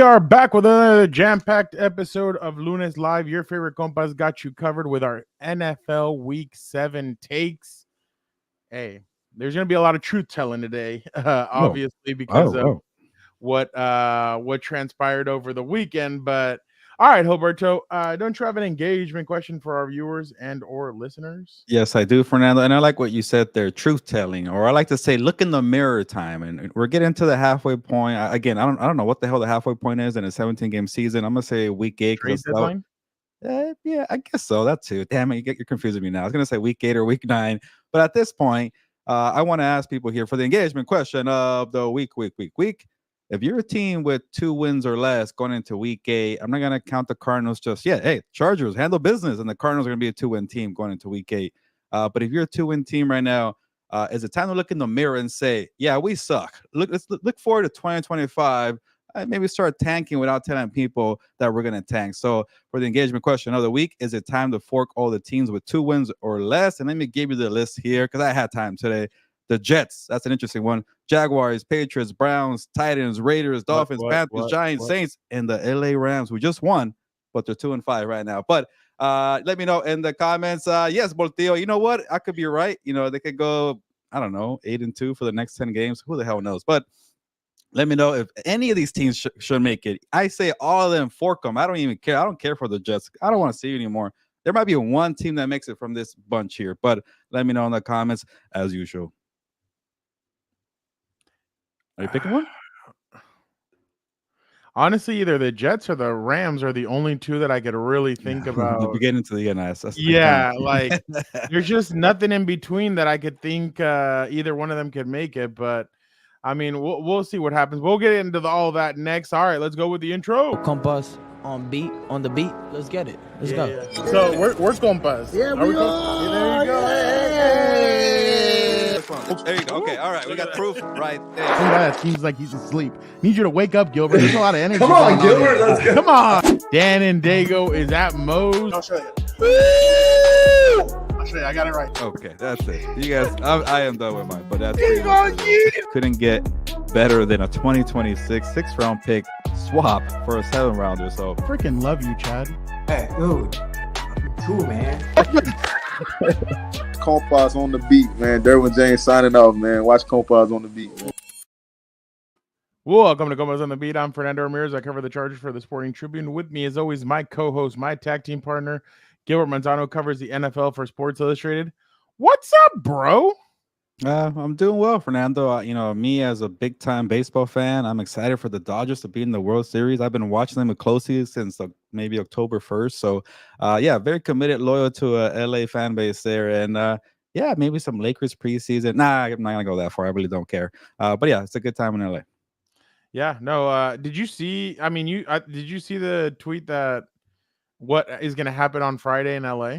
are back with another jam-packed episode of Lunes Live. Your favorite compas got you covered with our NFL Week 7 takes. Hey, there's going to be a lot of truth-telling today, obviously, because of what transpired over the weekend. But all right, Gilberto, don't you have an engagement question for our viewers and or listeners? Yes, I do, Fernando. And I like what you said there, truth-telling, or I like to say, look in the mirror time. And we're getting to the halfway point. I don't know what the hell the halfway point is in a 17-game season. I'm gonna say week 8 Trade because deadline? yeah, I guess so. That too. Damn it, you're confusing me now. I was gonna say week 8 or week 9, but at this point, I want to ask people here for the engagement question of the week. If you're a team with 2 wins or less going into week 8, I'm not going to count the Cardinals just yet. Hey, Chargers handle business, and the Cardinals are going to be a 2-win team going into week 8. But if you're a 2-win team right now, is it time to look in the mirror and say, yeah, we suck. Let's look forward to 2025. Maybe start tanking without telling people that we're going to tank. So for the engagement question of the week, is it time to fork all the teams with 2 wins or less? And let me give you the list here because I had time today. The Jets, that's an interesting one. Jaguars, Patriots, Browns, Titans, Raiders, Dolphins, Panthers, Giants, Saints, and the LA Rams, who just won, but they're 2-5 right now. But let me know in the comments. Yes, Boltillo, you know what? I could be right. You know, they could go, I don't know, 8-2 for the next 10 games. Who the hell knows? But let me know if any of these teams should make it. I say all of them, fork them. I don't even care. I don't care for the Jets. I don't want to see you anymore. There might be one team that makes it from this bunch here, but let me know in the comments as usual. Are you picking one? Honestly, either the Jets or the Rams are the only two that I could really think about. We're getting into the NS. Yeah, like there's just nothing in between that I could think either one of them could make it. But I mean, we'll see what happens. We'll get into all that next. All right, let's go with the intro. Compas on the beat. Let's get it. Let's go. Yeah. So we're Compas. Yeah, we are. There you go. There you go. Okay, all right. We got proof right there. That seems like he's asleep. Need you to wake up, Gilbert. There's a lot of energy. Come on, Gilbert. Let's go. Come on. Dan and Dago is at Moe's. I'll show you. I'll show you. I got it right. Okay, that's it. You guys, I am done with mine, but that's couldn't get better than a 2026 6th-round pick swap for a 7-rounder. So Freaking love you, Chad. Hey, dude. Cool, man. Compas on the beat, man. Derwin James signing off, man. Watch Compas on the beat, man. Welcome to Compas on the Beat. I'm Fernando Ramirez. I cover the Chargers for the Sporting Tribune. With me, as always, my co-host, my tag team partner, Gilbert Manzano, covers the NFL for Sports Illustrated. What's up, bro? I'm doing well, Fernando. Me as a big-time baseball fan, I'm excited for the Dodgers to be in the World Series. I've been watching them closely since maybe October 1st. So, very committed, loyal to a LA fan base there. And, maybe some Lakers preseason. Nah, I'm not going to go that far. I really don't care. But, yeah, it's a good time in LA. Yeah, no. Did you see did you see the tweet that what is going to happen on Friday in LA?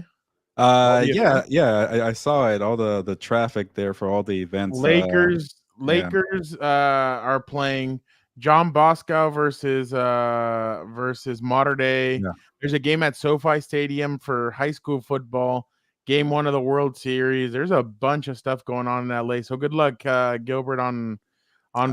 I saw it. All the traffic there for all the events. Lakers are playing John Bosco versus Mater Dei. Yeah. There's a game at SoFi Stadium for high school football. Game 1 of the World Series. There's a bunch of stuff going on in LA. So good luck, Gilbert, on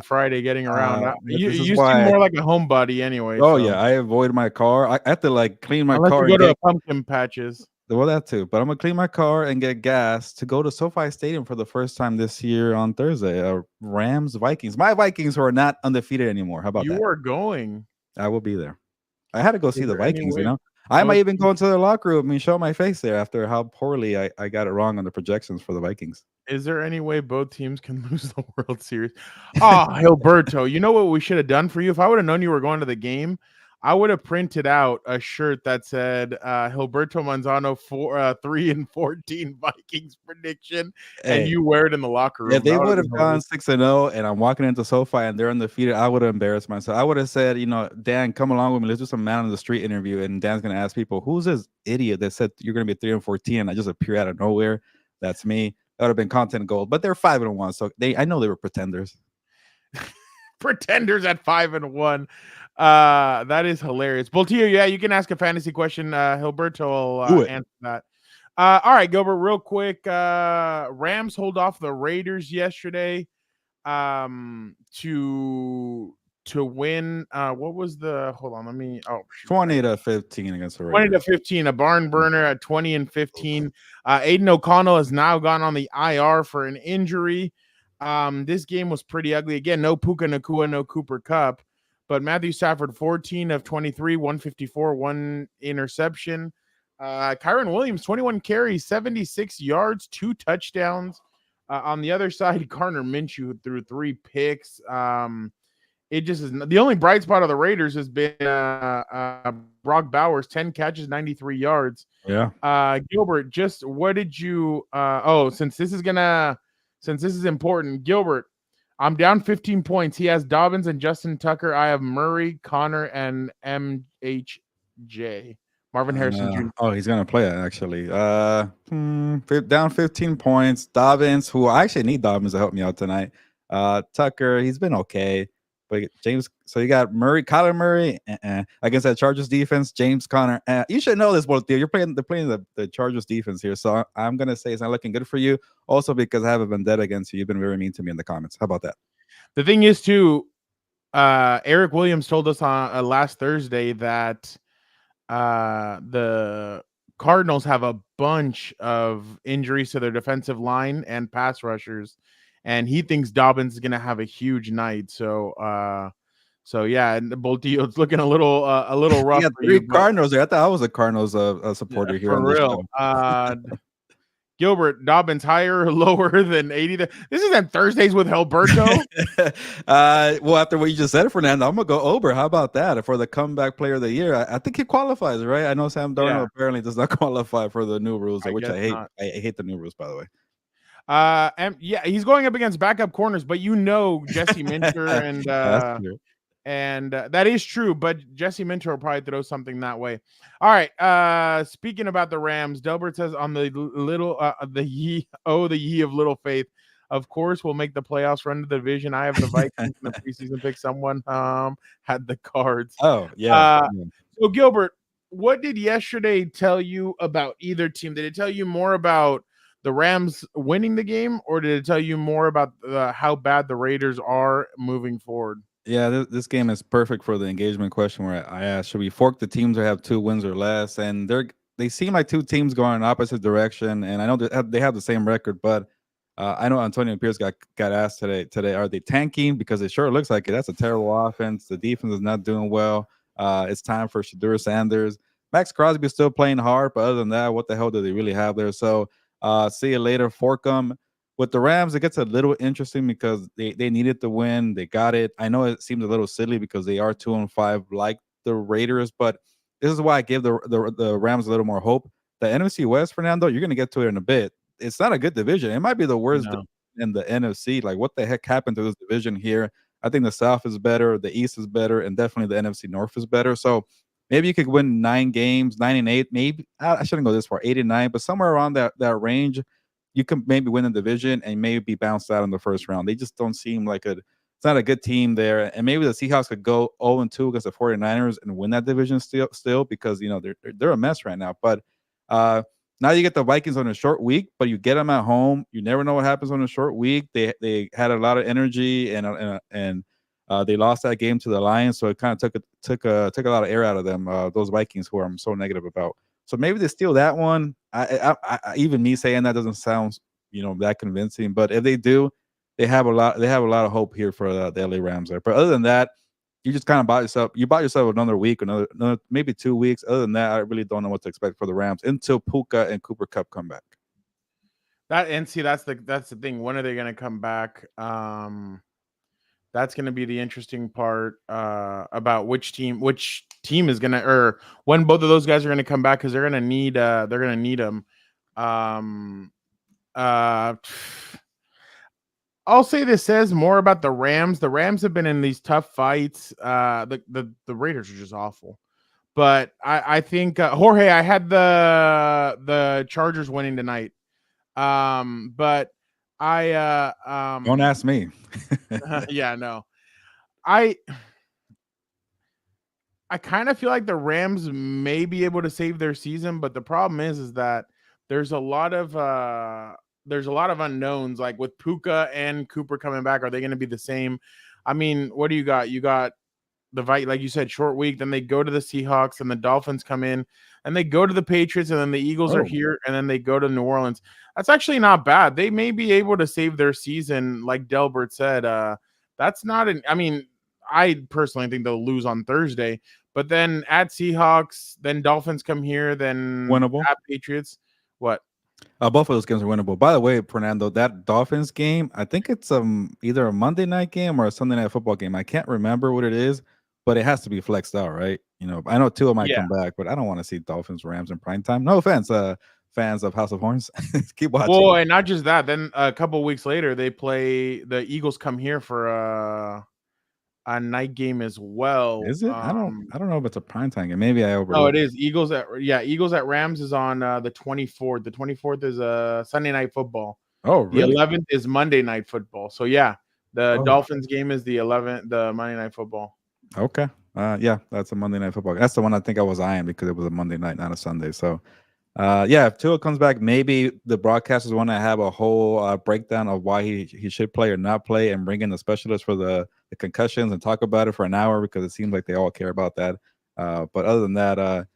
Friday getting around. You seem more like a homebody anyway. Oh, so. Yeah, I avoid my car. I have to clean my car. You go to pumpkin patches. Well, that too. But I'm going to clean my car and get gas to go to SoFi Stadium for the first time this year on Thursday. Rams, Vikings. My Vikings who are not undefeated anymore. How about that? You are going. I will be there. I had to go see the Vikings, I might even go into their locker room and show my face there after how poorly I got it wrong on the projections for the Vikings. Is there any way both teams can lose the World Series? Oh, Gilberto, you know what we should have done for you? If I would have known you were going to the game, I would have printed out a shirt that said Gilberto Manzano 3-14 Vikings prediction, and you wear it in the locker room. If they would have gone 6-0 and I'm walking into SoFi and they're undefeated, I would have embarrassed myself. I would have said, Dan, come along with me. Let's do some man on the street interview. And Dan's going to ask people, who's this idiot that said you're going to be 3-14 and I just appear out of nowhere? That's me. That would have been content gold. But they're 5-1, so I know they were pretenders. Pretenders at 5-1. That is hilarious. Boltillo, yeah, you can ask a fantasy question. Gilberto will answer that. All right, Gilbert, real quick. Rams hold off the Raiders yesterday to to win. What was the? Hold on, let me. Oh, shoot. 20-15 against the 20 Raiders. to 15, a barn burner at 20-15. Aiden O'Connell has now gone on the IR for an injury. This game was pretty ugly. Again, no Puka Nacua, no Cooper Kupp, but Matthew Stafford, 14 of 23, 154, one interception. Kyron Williams, 21 carries, 76 yards, 2 touchdowns. On the other side, Gardner Minshew threw 3 picks. It just is the only bright spot of the Raiders has been Brock Bowers, 10 catches, 93 yards. Yeah. Gilbert, just what did you since this is important, Gilbert, I'm down 15 points. He has Dobbins and Justin Tucker. I have Murray, Connor, and MHJ. Marvin Harrison Jr. Oh, he's gonna play it actually. Down 15 points. Dobbins, who I actually need Dobbins to help me out tonight. Tucker, he's been okay. But James, so you got Murray, Kyler Murray against that Chargers defense. James Conner, you should know this, both. They're playing the Chargers defense here, so I'm gonna say it's not looking good for you. Also, because I have a vendetta against you. You've been very mean to me in the comments. How about that? The thing is, too, Eric Williams told us on last Thursday that the Cardinals have a bunch of injuries to their defensive line and pass rushers, and he thinks Dobbins is going to have a huge night. So yeah, and Boltillo, it's looking a little rough. Yeah, 3 Cardinals there. I thought I was a Cardinals supporter here. For real. Gilbert, Dobbins higher or lower than 80? This isn't Thursdays with Gilberto. Well, after what you just said, Fernando, I'm gonna go over. How about that for the comeback player of the year? I think he qualifies, right? I know Sam Darnold apparently does not qualify for the new rules, which I hate. Not. I hate the new rules, by the way. And yeah, he's going up against backup corners, but Jesse Minter and that is true, but Jesse Minter will probably throw something that way. All right. Speaking about the Rams, Delbert says on the little the ye of little faith. Of course, we'll make the playoffs, run to the division. I have the Vikings in the preseason pick. Someone had the Cards. Oh, yeah. So Gilbert, what did yesterday tell you about either team? Did it tell you more about the Rams winning the game, or did it tell you more about how bad the Raiders are moving forward? Yeah, this game is perfect for the engagement question where I asked, should we fork the teams or have 2 wins or less? And they seem like 2 teams going in opposite direction. And I know they have the same record, but I know Antonio Pierce got asked today, are they tanking? Because it sure looks like it. That's a terrible offense. The defense is not doing well. It's time for Shadur Sanders. Max Crosby is still playing hard, but other than that, what the hell do they really have there? So see you later, fork them. With the Rams, it gets a little interesting because they needed to win. They got it. I know it seems a little silly because they are 2-5 like the Raiders, but this is why I give the Rams a little more hope. The NFC West, Fernando, you're going to get to it in a bit. It's not a good division. It might be the worst in the NFC. Like, what the heck happened to this division here? I think the South is better, the East is better, and definitely the NFC North is better. So maybe you could win 9 games, 9-8, maybe. I shouldn't go this far, 8-9, but somewhere around that range. You can maybe win the division and maybe be bounced out in the first round. They just don't seem like it's not a good team there. And maybe the Seahawks could go 0-2 against the 49ers and win that division still because, they're a mess right now. But now you get the Vikings on a short week, but you get them at home. You never know what happens on a short week. They had a lot of energy and they lost that game to the Lions. So it kind of took a lot of air out of them, those Vikings who I'm so negative about. So maybe they steal that one. I even me saying that doesn't sound, that convincing. But if they do, they have a lot of hope here for the LA Rams there. But other than that, you just kind of bought yourself another week, another maybe 2 weeks. Other than that, I really don't know what to expect for the Rams until Puka and Cooper Kupp come back. That's the thing. When are they going to come back? That's going to be the interesting part about which team is going to, or when both of those guys are going to come back, because they're going to need them. I'll say this says more about the Rams. The Rams have been in these tough fights. The Raiders are just awful, but I think Jorge, I had the Chargers winning tonight. But don't ask me. Yeah, no. I kind of feel like the Rams may be able to save their season, but the problem is that there's a lot of unknowns. Like with Puka and Cooper coming back, are they going to be the same? I mean, what do you got? You got the like you said, short week. Then they go to the Seahawks, and the Dolphins come in, and they go to the Patriots, and then the Eagles are here, and then they go to New Orleans. That's actually not bad. They may be able to save their season, like Delbert said. That's not an. I mean, I personally think they'll lose on Thursday, but then at Seahawks, then Dolphins come here, then Winnable. at Patriots. What? Both of those games are winnable. By the way, Fernando, that Dolphins game, I think it's either a Monday night game or a Sunday night football game. I can't remember what it is, but it has to be flexed out, right? You know, I know Tua might come back, but I don't want to see Dolphins Rams in prime time. No offense, fans of House of Horns. Keep watching. Well, and not just that. Then a couple of weeks later, they play the Eagles. Come here for a night game as well. Is it? I don't know if it's a primetime game. Maybe I overlooked. No, it is. Eagles at Rams is on the 24th. The 24th is a Sunday night football. Oh, really? The 11th is Monday night football. So yeah, the Dolphins game is the 11th, the Monday night football. Okay. Yeah, that's a Monday night football. That's the one I think I was eyeing because it was a Monday night, not a Sunday. So yeah, if Tua comes back, maybe the broadcasters want to have a whole breakdown of why he should play or not play and bring in the specialist for the concussions and talk about it for an hour because it seems like they all care about that. But other than that,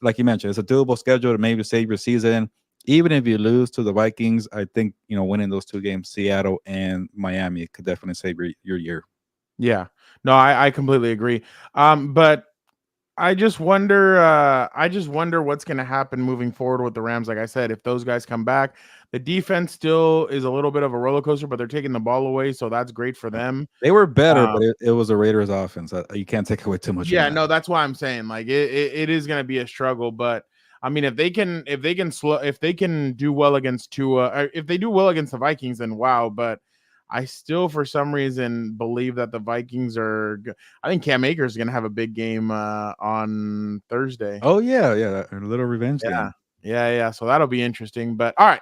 like you mentioned, it's a doable schedule to maybe save your season. Even if you lose to the Vikings, I think, you know, winning those two games, Seattle and Miami, could definitely save your year. Yeah. No, I completely agree. But I just wonder what's going to happen moving forward with the Rams. Like I said, if those guys come back, the defense still is a little bit of a roller coaster, but they're taking the ball away, so that's great for them. They were better, but it was a Raiders offense. You can't take away too much. Yeah, no, that's why I'm saying like it is going to be a struggle. But I mean, if they can do well against Tua, if they do well against the Vikings, then wow. But I still, for some reason, believe that the Vikings are. I think Cam Akers is going to have a big game on Thursday. Oh yeah, a little revenge game. Yeah. So that'll be interesting. But all right,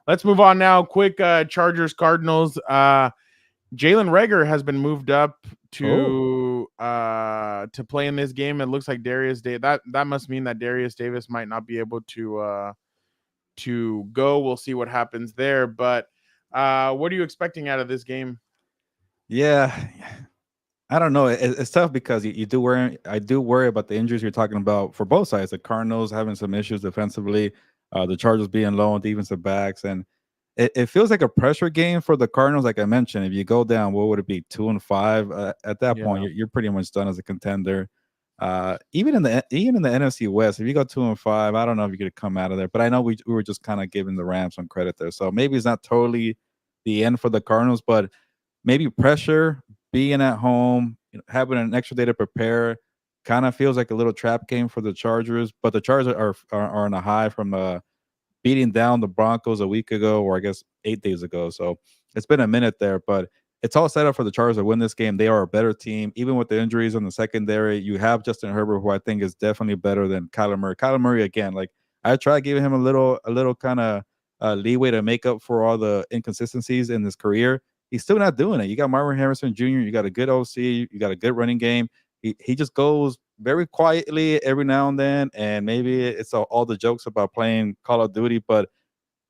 let's move on now. Quick, Chargers Cardinals. Jalen Reagor has been moved up to play in this game. It looks like Darius Day. That must mean that Darius Davis might not be able to go. We'll see what happens there. But what are you expecting out of this game? Yeah, I don't know. It's tough because you do worry. I do worry about the injuries you're talking about for both sides. The Cardinals having some issues defensively, the Chargers being low on defensive backs, and it feels like a pressure game for the Cardinals. Like I mentioned, if you go down, what would it be, 2-5? At that point, you're pretty much done as a contender. Even in the NFC West, if you go 2-5, I don't know if you could come out of there. But I know we were just kind of giving the Rams some credit there, so maybe it's not totally the end for the Cardinals, but maybe pressure, being at home, having an extra day to prepare, kind of feels like a little trap game for the Chargers. But the Chargers are on a high from beating down the Broncos a week ago, or I guess 8 days ago. So it's been a minute there, but it's all set up for the Chargers to win this game. They are a better team, even with the injuries in the secondary. You have Justin Herbert, who I think is definitely better than Kyler Murray. Kyler Murray, again, like I try giving him a little kind of leeway to make up for all the inconsistencies in his career. He's still not doing it. You got Marvin Harrison Jr., you got a good OC, you got a good running game. He just goes very quietly every now and then, and maybe it's all the jokes about playing Call of Duty, but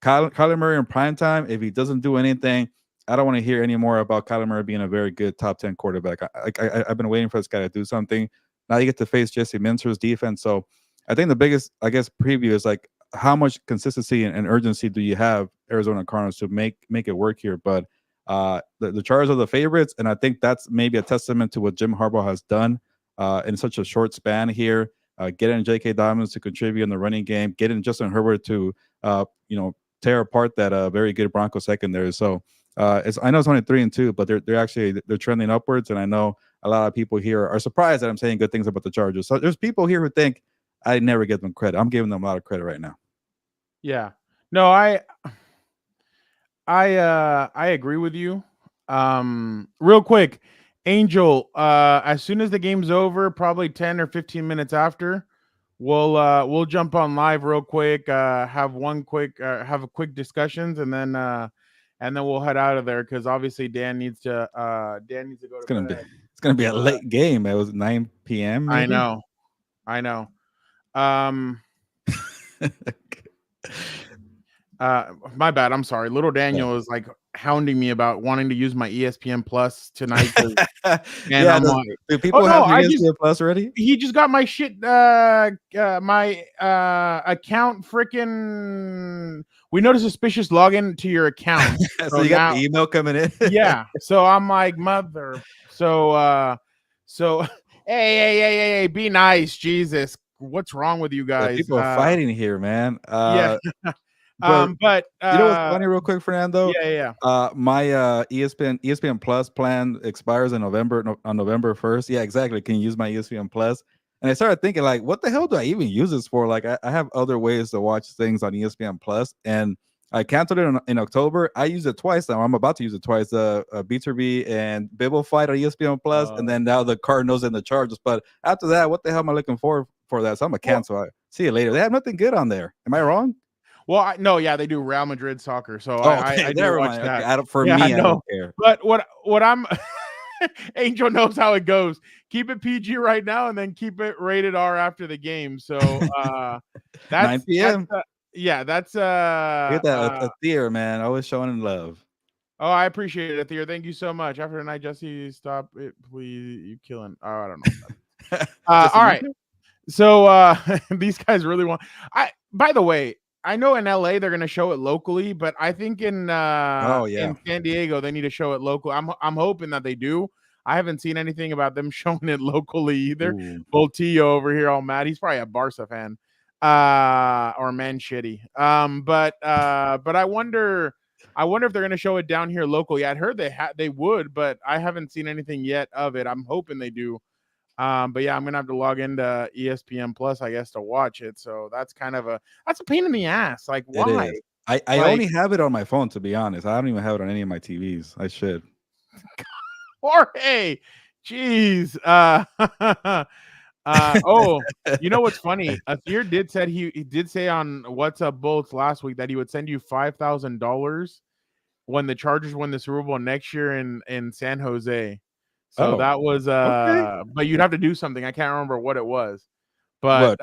Kyler Murray in prime time, if he doesn't do anything, I don't want to hear any more about Kyler Murray being a very good top 10 quarterback. I've been waiting for this guy to do something. Now you get to face Jesse Minter's defense. So I think the biggest, preview is like how much consistency and urgency do you have, Arizona Cardinals, to make it work here. But the Chargers are the favorites, and I think that's maybe a testament to what Jim Harbaugh has done in such a short span here. Getting J.K. Dobbins to contribute in the running game, getting Justin Herbert to tear apart that very good Broncos secondary. So I know it's only 3-2, but they're trending upwards, and I know a lot of people here are surprised that I'm saying good things about the Chargers. So there's people here who think I never give them credit. I'm giving them a lot of credit right now. Yeah. No, I agree with you. Real quick, Angel, as soon as the game's over, probably 10 or 15 minutes after, we'll jump on live real quick, have a quick discussions, and then we'll head out of there because obviously Dan needs to go to bed. It's gonna be a late game. It was 9 p.m. maybe? I know. My bad. I'm sorry. Little Daniel is like hounding me about wanting to use my ESPN Plus tonight. And Yeah, I'm like, do people no, have your I ESPN Plus already? he just got my shit, my account freaking. We noticed suspicious login to your account. So you got the email coming in. Yeah. So I'm like, mother. So hey, be nice, Jesus. What's wrong with you Yeah, guys? people are fighting here, man. Yeah. But you know what's funny, real quick, Fernando? Yeah. My ESPN Plus plan expires in November on November 1st. Yeah, exactly. Can you use my ESPN Plus? And I started thinking, like, what the hell do I even use this for? Like, I have other ways to watch things on ESPN Plus, and I canceled it in October. I used it twice now. I'm about to use it twice. B2B and Bibble fight on ESPN Plus, and then now the Cardinals and the Chargers. But after that, what the hell am I looking for that? So I'm gonna cancel. See you later. They have nothing good on there. Am I wrong? Well, no, yeah, they do Real Madrid soccer, so Okay, I do watch that. Okay, for yeah, me, I I don't care. But what I'm Angel knows how it goes. Keep it PG right now, and then keep it rated R after the game. So that's 9 p.m. That's Get that a theater, man. Always showing in love. Oh, I appreciate it, Theo. Thank you so much. After tonight, Jesse, stop it, please. You killing? Oh, I don't know. All right. So these guys really want. By the way, I know in LA they're gonna show it locally, but I think in in San Diego they need to show it local. I'm hoping that they do. I haven't seen anything about them showing it locally either. Voltillo over here all mad. He's probably a Barca fan. Or Man Shitty. But I wonder if they're gonna show it down here locally. I'd heard they would, but I haven't seen anything yet of it. I'm hoping they do. But yeah, I'm gonna have to log into ESPN Plus, I guess, to watch it. So that's kind of a pain in the ass. Like, why? I only have it on my phone, to be honest. I don't even have it on any of my TVs. I should. Jorge, jeez. Oh, you know what's funny? Athir did said he did say on What's Up Bolts last week that he would send you $5,000 when the Chargers win the Super Bowl next year in San Jose. So that was but you'd have to do something. I can't remember what it was. But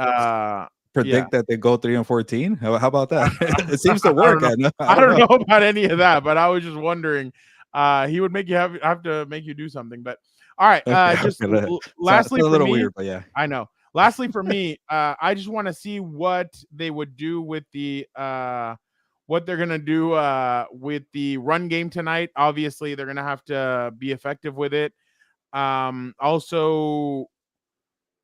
predict that they go 3-14. How about that? It seems to work. I don't know about any of that, but I was just wondering. He would make you have to make you do something. But all right, lastly, a little for me, weird, but yeah, I know. Lastly, for me, I just want to see what they would do with the what they're gonna do with the run game tonight. Obviously, they're gonna have to be effective with it. Also,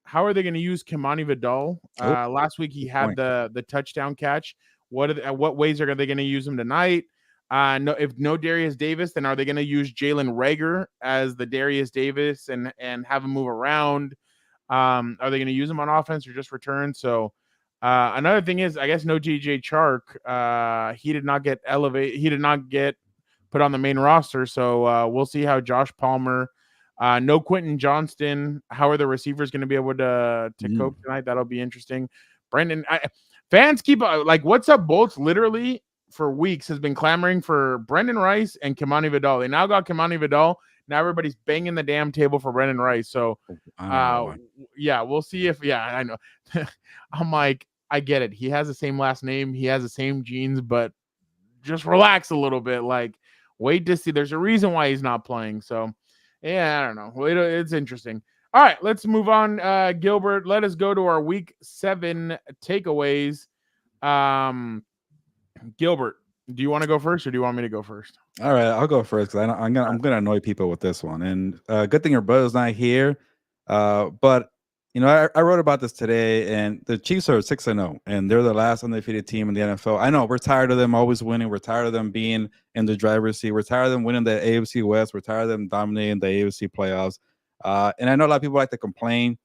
how are they going to use Kimani Vidal? Last week he had the touchdown catch. What ways are they going to use him tonight? If no Darius Davis, then are they going to use Jalen Reagor as the Darius Davis and have him move around? Are they going to use him on offense or just return? So another thing is, I guess no DJ Chark. He did not get elevated. He did not get put on the main roster. So we'll see how Josh Palmer. No Quentin Johnston. How are the receivers going to be able to cope tonight? That'll be interesting. Brendan, fans keep like What's Up Bolts literally for weeks has been clamoring for Brendan Rice and Kimani Vidal. They now got Kimani Vidal. Now everybody's banging the damn table for Brendan Rice. So yeah, we'll see if I know. I'm like, I get it. He has the same last name. He has the same genes, but just relax a little bit. Like, wait to see. There's a reason why he's not playing. So yeah, I don't know. It's interesting. All right, let's move on. Gilbert, let us go to our week 7 takeaways. Gilbert, do you want to go first or do you want me to go first? All right, I'll go first because I'm gonna annoy people with this one. And good thing your brother's not here. But you know, I wrote about this today, and the Chiefs are 6-0, and they're the last undefeated team in the NFL. I know we're tired of them always winning. We're tired of them being in the driver's seat. We're tired of them winning the AFC West. We're tired of them dominating the AFC playoffs. And I know a lot of people like to complain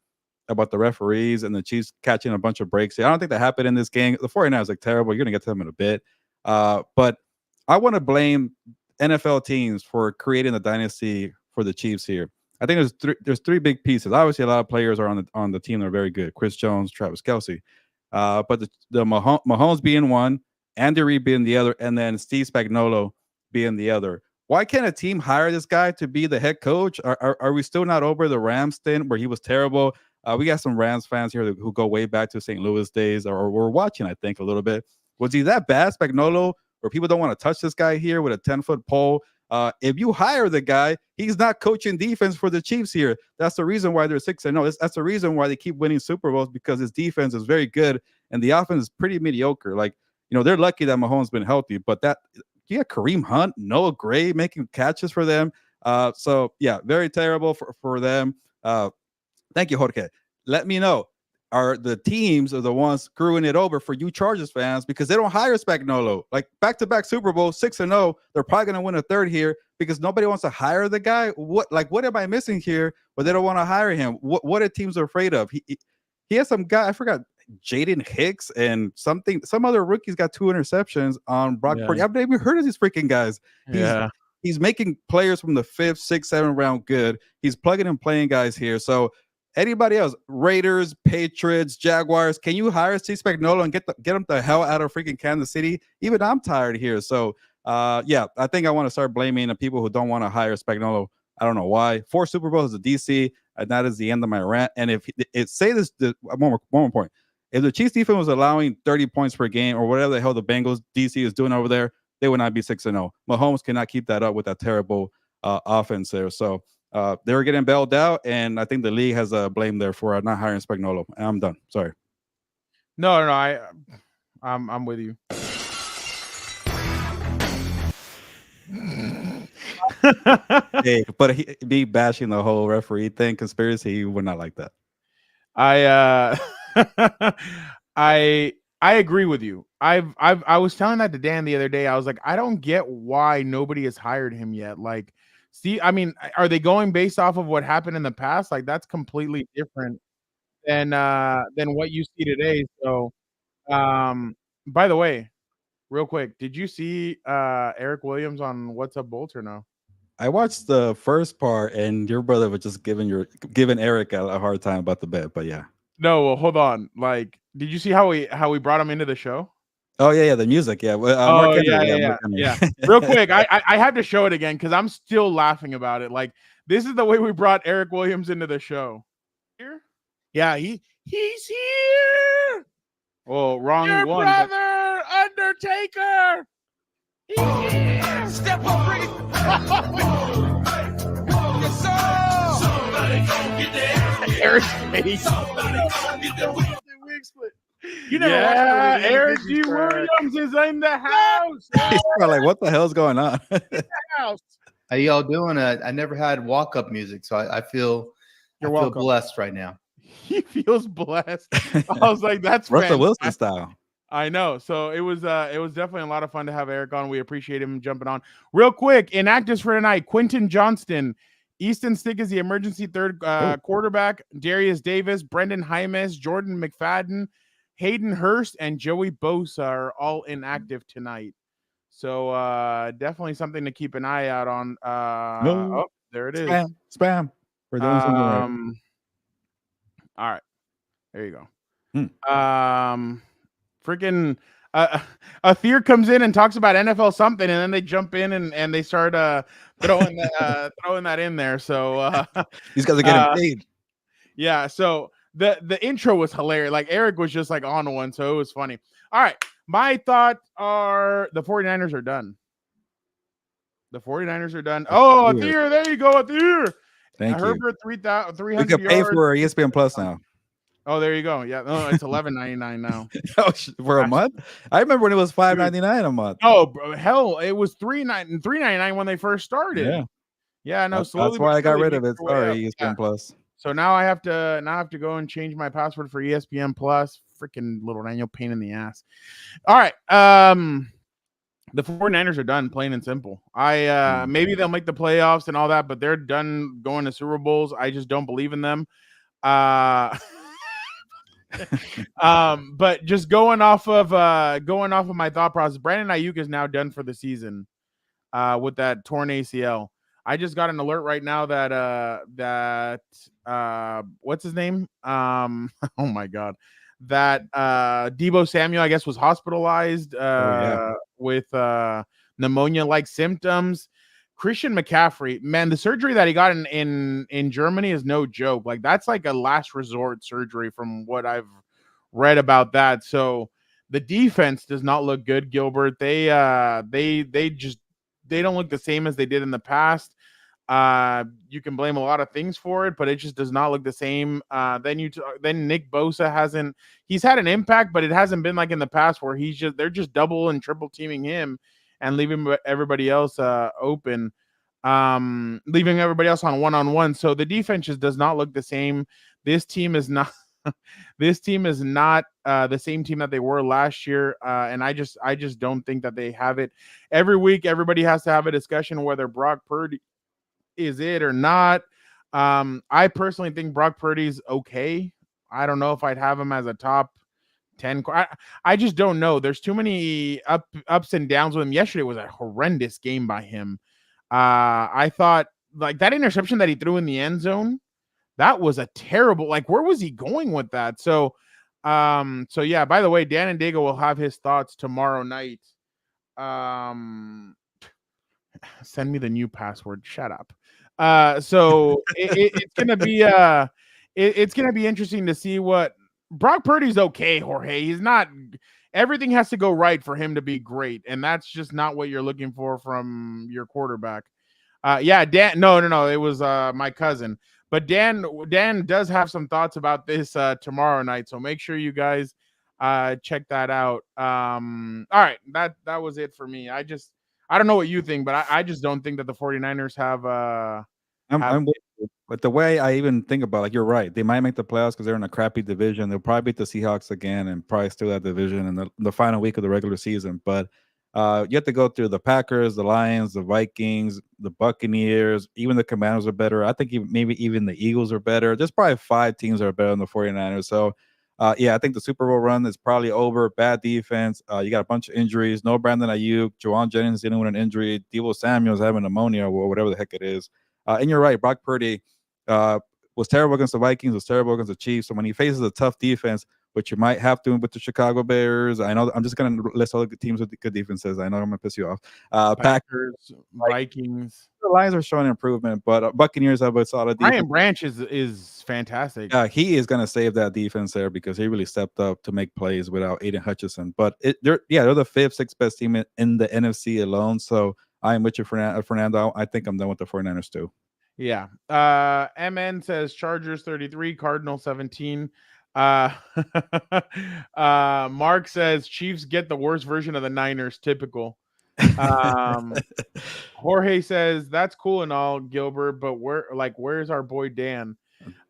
about the referees and the Chiefs catching a bunch of breaks. I don't think that happened in this game. The 49ers look terrible. You're going to get to them in a bit. But I want to blame NFL teams for creating the dynasty for the Chiefs here. I think there's three big pieces. Obviously, a lot of players are on the team that are very good. Chris Jones, Travis Kelce. But the Mahomes being one, Andy Reid being the other, and then Steve Spagnuolo being the other. Why can't a team hire this guy to be the head coach? Are we still not over the Rams stint where he was terrible? We got some Rams fans here who go way back to St. Louis days, or we're watching, I think, a little bit. Was he that bad, Spagnuolo, where people don't want to touch this guy here with a 10-foot pole. If you hire the guy, he's not coaching defense for the Chiefs here. That's the reason why they're 6-0. That's the reason why they keep winning Super Bowls, because his defense is very good and the offense is pretty mediocre. Like, they're lucky that Mahomes been healthy, but you got Kareem Hunt, Noah Gray making catches for them. So yeah, very terrible for them. Thank you, Jorge. Let me know. Are the teams are the ones screwing it over for you Chargers fans because they don't hire Spagnuolo? Like back-to-back Super Bowl, 6-0. They're probably going to win a third here because nobody wants to hire the guy. What am I missing here? But they don't want to hire him. What are teams afraid of? He has some guy, I forgot, Jaden Hicks and some other rookies got 2 interceptions on Brock Purdy. I've never heard of these freaking guys. He's making players from the 5th, 6th, 7th round good. He's plugging and playing guys here. So anybody else, Raiders, Patriots, Jaguars, can you hire Steve Spagnuolo and get them the hell out of freaking Kansas City? Even I'm tired here. So, I think I want to start blaming the people who don't want to hire Spagnuolo. I don't know why. 4 Super Bowls is a DC, and that is the end of my rant. And if one more point. If the Chiefs defense was allowing 30 points per game or whatever the hell the Bengals DC is doing over there, they would not be 6-0. Mahomes cannot keep that up with that terrible offense there. So, they were getting bailed out, and I think the league has a blame there for not hiring Spagnuolo. I'm done. Sorry. No, I'm with you. Hey, but he bashing the whole referee thing, conspiracy, he would not like that. I agree with you. I was telling that to Dan the other day. I was like, I don't get why nobody has hired him yet. Like, see, I mean, are they going based off of what happened in the past? Like, that's completely different than what you see today. So, by the way, real quick, did you see Eric Williams on What's Up Bolts or no? I watched the first part, and your brother was just giving Eric a hard time about the bet, but yeah. No, well, hold on. Like, did you see how we brought him into the show? Oh yeah, the music, yeah. Yeah. Real quick, I had to show it again because I'm still laughing about it. Like, this is the way we brought Eric Williams into the show. Here? Yeah, he's here. Well, wrong your one. Your brother, Undertaker. He's here. Step up, bring it. Yes, sir. Somebody go get that. Eric's face. Somebody go get that wig split. You never watched Eric G. Williams is in the house. He's probably like, what the hell's going on? How y'all doing? I never had walk-up music, so I feel blessed right now. He feels blessed. I was like, that's Russell Wilson style. I know. So it was definitely a lot of fun to have Eric on. We appreciate him jumping on. Real quick, inactives for tonight: Quentin Johnston, Easton Stick is the emergency third quarterback, Darius Davis, Brendan Jaimes, Jordan McFadden, Hayden Hurst, and Joey Bosa are all inactive tonight. So definitely something to keep an eye out on. Oh, there it is. Spam. For those all right. There you go. Freaking Athir comes in and talks about NFL something, and then they jump in and they start throwing that in there. So these guys are getting paid. Yeah, so the intro was hilarious. Like, Eric was just like on one, so it was funny. All right. My thoughts are the 49ers are done. The 49ers are done. Oh, Athir, there you go, Athir. Thank you. Herbert 300 We can pay for ESPN Plus now. Oh, there you go. Yeah, no, it's $11.99 now. For a month? I remember when it was $5.99 a month. Oh, bro, hell, it was $3.99 when they first started. Yeah, no. That's why I got rid of it. Sorry, ESPN Plus. So now I have to go and change my password for ESPN Plus. Freaking little Daniel pain in the ass. All right. The 49ers are done, plain and simple. Maybe they'll make the playoffs and all that, but they're done going to Super Bowls. I just don't believe in them. But just going off of my thought process, Brandon Ayuk is now done for the season with that torn ACL. I just got an alert right now that what's his name? Oh my God. That Deebo Samuel, I guess, was hospitalized with pneumonia-like symptoms. Christian McCaffrey, man, the surgery that he got in Germany is no joke. Like, that's like a last resort surgery from what I've read about that. So The defense does not look good, Gilbert. They don't look the same as they did in the past. You can blame a lot of things for it, but it just does not look the same. Then Nick Bosa he's had an impact, but it hasn't been like in the past where they're just double and triple teaming him and leaving everybody else open, leaving everybody else on one-on-one. So the defense just does not look the same. This team is not the same team that they were last year. And I just don't think that they have it. Every week, everybody has to have a discussion whether Brock Purdy is it or not. I personally think Brock Purdy's okay. I don't know if I'd have him as a top 10. I just don't know. There's too many ups and downs with him. Yesterday was a horrendous game by him. I thought like that interception that he threw in the end zone, that was a terrible, like, where was he going with that? So yeah, by the way, Dan and Dago will have his thoughts tomorrow night. Send me the new password. Shut up. So it's gonna be it's gonna be interesting to see what Brock Purdy's okay, Jorge. He's not. Everything has to go right for him to be great, and that's just not what you're looking for from your quarterback. Yeah, Dan. No. It was my cousin, but Dan does have some thoughts about this tomorrow night. So make sure you guys check that out. All right, that was it for me. I don't know what you think, but I just don't think that the 49ers have I'm with you. But the way I even think about, like, you're right. They might make the playoffs because they're in a crappy division. They'll probably beat the Seahawks again and probably steal that division in the final week of the regular season. But you have to go through the Packers, the Lions, the Vikings, the Buccaneers. Even the Commanders are better. I think maybe even the Eagles are better. There's probably 5 teams that are better than the 49ers. So, yeah, I think the Super Bowl run is probably over. Bad defense. You got a bunch of injuries. No Brandon Ayuk. Juwan Jennings dealing with an injury. Deebo Samuel's having pneumonia or whatever the heck it is. And you're right. Brock Purdy was terrible against the Vikings, was terrible against the Chiefs. So when he faces a tough defense, which you might have to with the Chicago Bears, I know I'm just going to list all the teams with good defenses. I know I'm going to piss you off. Packers, Vikings. The Lions are showing improvement, but Buccaneers have a solid defense. Ryan Branch is fantastic. Yeah, he is going to save that defense there because he really stepped up to make plays without Aiden Hutchinson. But they're the 5th, 6th best team in the NFC alone. So I am with you, Fernando. I think I'm done with the 49ers too. Yeah. MN says Chargers 33, Cardinals 17. Mark says Chiefs get the worst version of the Niners. Typical. Jorge says that's cool and all, Gilbert, but where's our boy Dan?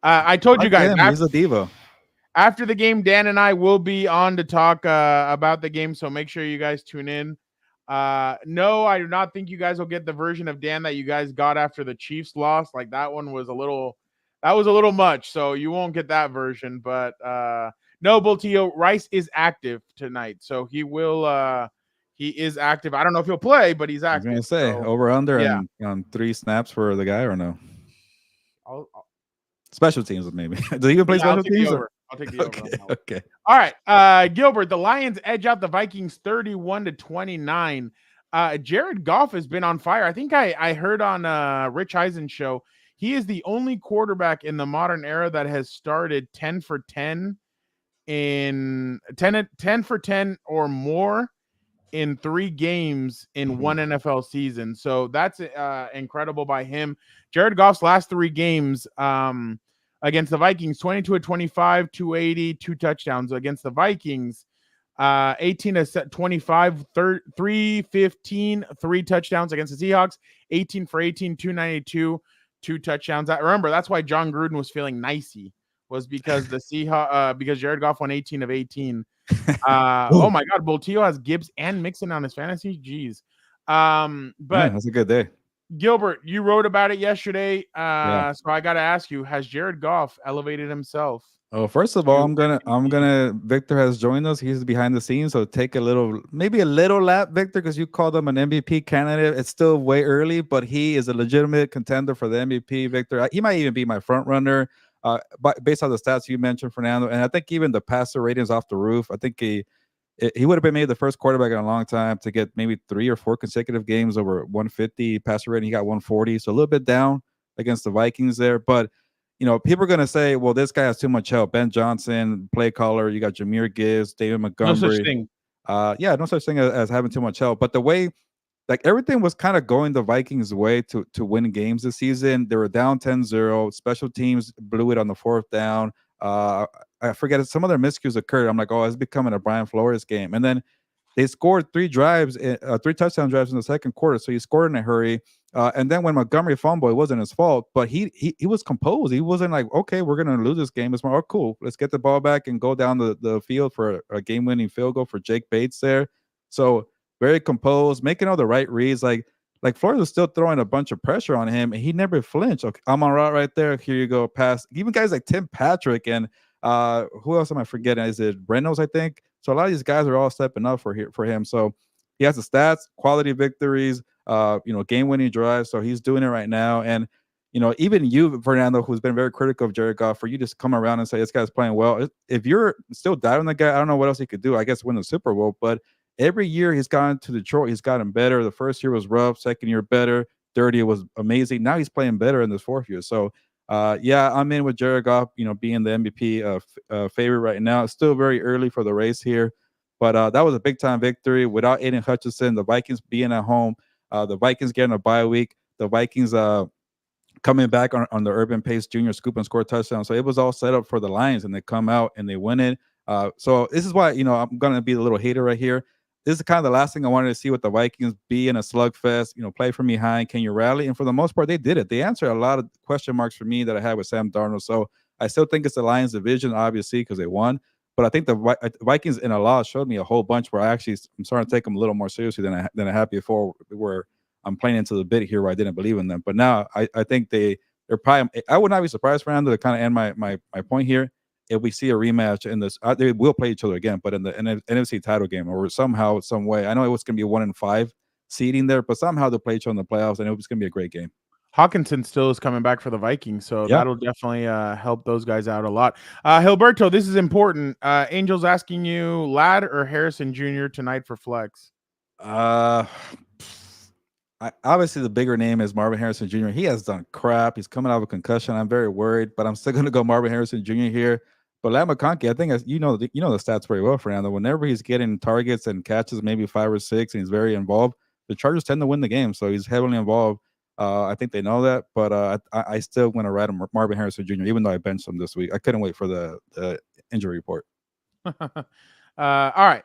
I told you guys he's a diva. After the game, Dan and I will be on to talk about the game, so make sure you guys tune in. No, I do not think you guys will get the version of Dan that you guys got after the Chiefs lost. Like that was a little much, so you won't get that version. But no, Boltillo, Rice is active tonight, so he is active. I don't know if he'll play, but he's active. I was gonna say over under on 3 snaps for the guy or no? I'll special teams maybe. Does he even play special teams? I'll take the over. Okay. All right. Gilbert, the Lions edge out the Vikings 31-29. Jared Goff has been on fire. I think I heard on Rich Eisen's show, he is the only quarterback in the modern era that has started 10 for 10 or more in 3 games in one NFL season. So that's incredible by him. Jared Goff's last 3 games against the Vikings, 22-25, 280, 2 touchdowns. Against the Vikings, 18-25, 315, 3 touchdowns. Against the Seahawks, 18 for 18, 292, 2 touchdowns. Remember, that's why John Gruden was feeling nicey, was because because Jared Goff won 18 of 18. Oh my God, Boltillo has Gibbs and Mixon on his fantasy. Jeez. But that's a good day. Gilbert, you wrote about it yesterday. So I got to ask you, has Jared Goff elevated himself? Oh, first of all, I'm gonna Victor has joined us. He's behind the scenes, so take maybe a little lap, Victor, because you called him an MVP candidate. It's still way early, but he is a legitimate contender for the MVP, Victor. He might even be my front runner, but based on the stats you mentioned, Fernando. And I think even the passer rating's off the roof. I think he would have been maybe the first quarterback in a long time to get maybe 3 or 4 consecutive games over 150 passer rating. He got 140, so a little bit down against the Vikings there. But people are going to say, well, this guy has too much help. Ben Johnson, play caller. You got Jahmyr Gibbs, David Montgomery. No such thing. Yeah, no such thing as having too much help. But the way, like, everything was kind of going the Vikings' way to win games this season. They were down 10-0. Special teams blew it on the 4th down. I forget it. Some other miscues occurred. I'm like, oh, it's becoming a Brian Flores game. And then they scored 3 touchdown drives in the second quarter. So he scored in a hurry. And then when Montgomery fumbled, it wasn't his fault, but he was composed. He wasn't like, okay, we're gonna lose this game. It's more, oh, cool. Let's get the ball back and go down the field for a game-winning field goal for Jake Bates there. So very composed, making all the right reads. Like Flores was still throwing a bunch of pressure on him, and he never flinched. Okay, I'm on route right there. Here you go, pass. Even guys like Tim Patrick and who else am I forgetting? Is it Reynolds, I think? So a lot of these guys are all stepping up for him. So he has the stats, quality victories, game-winning drives. So he's doing it right now. And even you, Fernando, who's been very critical of Jared Goff, for you just come around and say this guy's playing well. If you're still doubting the guy, I don't know what else he could do. I guess win the Super Bowl. But every year he's gone to Detroit, he's gotten better. The first year was rough. Second year better. Third year was amazing. Now he's playing better in this 4th year. So yeah, I'm in with Jared Goff, being the MVP favorite right now. It's still very early for the race here, but that was a big time victory without Aiden Hutchinson. The Vikings being at home, the Vikings getting a bye week, the Vikings coming back on the Urban Pace Jr. scoop and score touchdown. So it was all set up for the Lions, and they come out and they win it. So this is why I'm gonna be a little hater right here. This is kind of the last thing I wanted to see with the Vikings, be in a slugfest, play from behind. Can you rally? And for the most part, they did it. They answered a lot of question marks for me that I had with Sam Darnold. So I still think it's the Lions division, obviously, because they won. But I think the Vikings in a loss showed me a whole bunch where I'm starting to take them a little more seriously than I had before, where I'm playing into the bit here where I didn't believe in them. But now I think they're probably, I would not be surprised, Fernando, to kind of end my point here. If we see a rematch in this, they will play each other again, but in the NFC title game or somehow, some way. I know it was going to be 1-5 seeding there, but somehow they'll play each other in the playoffs, and it was going to be a great game. Hawkinson still is coming back for the Vikings, so that'll definitely help those guys out a lot. Gilberto, this is important. Angel's asking you, Ladd or Harrison Jr. tonight for flex? Obviously, the bigger name is Marvin Harrison Jr. He has done crap. He's coming out of a concussion. I'm very worried, but I'm still going to go Marvin Harrison Jr. here. But Ladd McConkey, I think, you know the stats very well, Fernando. Whenever he's getting targets and catches, maybe 5 or 6, and he's very involved, the Chargers tend to win the game. So he's heavily involved. I think they know that, but I still want to ride him, Marvin Harrison Jr., even though I benched him this week. I couldn't wait for the injury report. All right.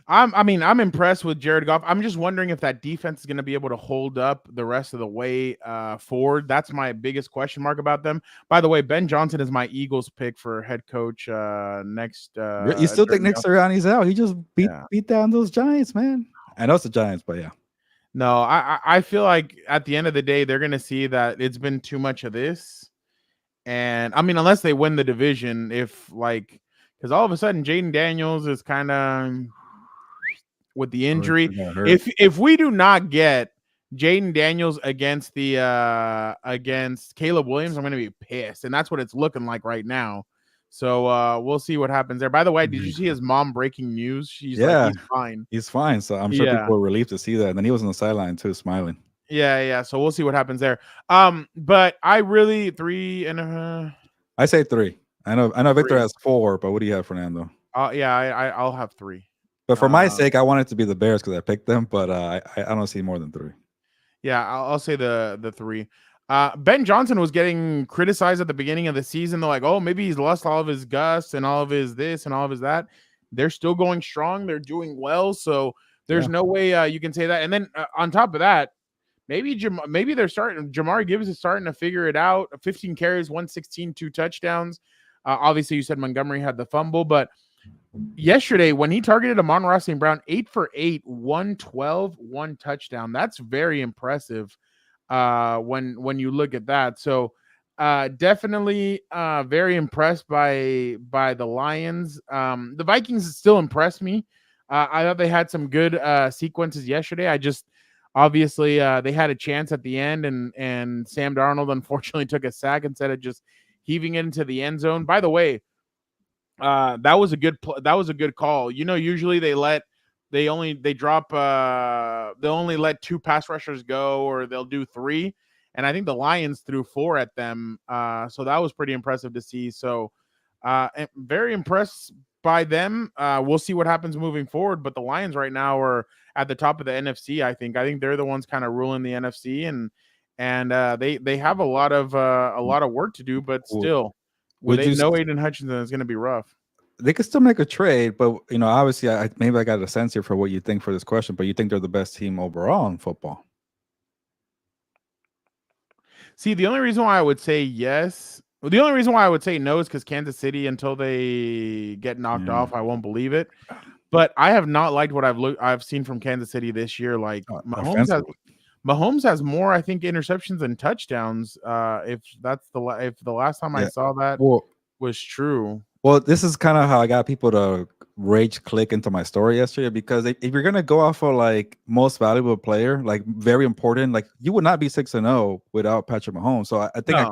I'm impressed with Jared Goff. I'm just wondering if that defense is going to be able to hold up the rest of the way forward. That's my biggest question mark about them. By the way, Ben Johnson is my Eagles pick for head coach next. You still think Nick Sirianni's out? He just beat down those Giants, man. I know it's the Giants, but yeah. No, I feel like at the end of the day, they're going to see that it's been too much of this. And I mean, unless they win the division, because all of a sudden Jaden Daniels is kind of with the injury. If we do not get Jaden Daniels against Caleb Williams, I'm going to be pissed. And that's what it's looking like right now. So we'll see what happens there. By the way, did you see his mom breaking news? She's like, he's fine. He's fine. So I'm sure people were relieved to see that. And then he was on the sideline too, smiling. Yeah. So we'll see what happens there. But I really 3.5. I say 3. I know Victor has 4, but what do you have, Fernando? I'll have 3. But for my sake, I want it to be the Bears because I picked them, but I don't see more than 3. Yeah, I'll say the 3. Ben Johnson was getting criticized at the beginning of the season. They're like, oh, maybe he's lost all of his gusts and all of his this and all of his that. They're still going strong. They're doing well. So there's no way you can say that. And then on top of that, maybe they're starting. Jamar Gibbs is starting to figure it out. 15 carries, 116, 2 touchdowns. Obviously, you said Montgomery had the fumble, but yesterday when he targeted Amon-Ra St. Brown, 8 for 8, 112, 1 touchdown. That's very impressive. When you look at that. So definitely very impressed by the Lions. The Vikings still impressed me. I thought they had some good sequences yesterday. I just obviously they had a chance at the end, and Sam Darnold unfortunately took a sack instead of just heaving it into the end zone. By the way, that was a good call. Usually they only let 2 pass rushers go, or they'll do 3. And I think the Lions threw 4 at them. So that was pretty impressive to see. So very impressed by them. We'll see what happens moving forward. But the Lions right now are at the top of the NFC. I think they're the ones kind of ruling the NFC, and they have a lot of work to do. But still, no Aiden Hutchinson is going to be rough. They could still make a trade, but obviously, maybe I got a sense here for what you think for this question. But you think they're the best team overall in football? See, the only reason why I would say yes, the only reason why I would say no is because Kansas City, until they get knocked off, I won't believe it. But I have not liked what I've seen from Kansas City this year. Like Mahomes has more, I think, interceptions than touchdowns. If the last time I saw that was true. Well, this is kind of how I got people to rage click into my story yesterday, because if you're gonna go off of like most valuable player, like very important, like you would not be 6-0 without Patrick Mahomes. So I think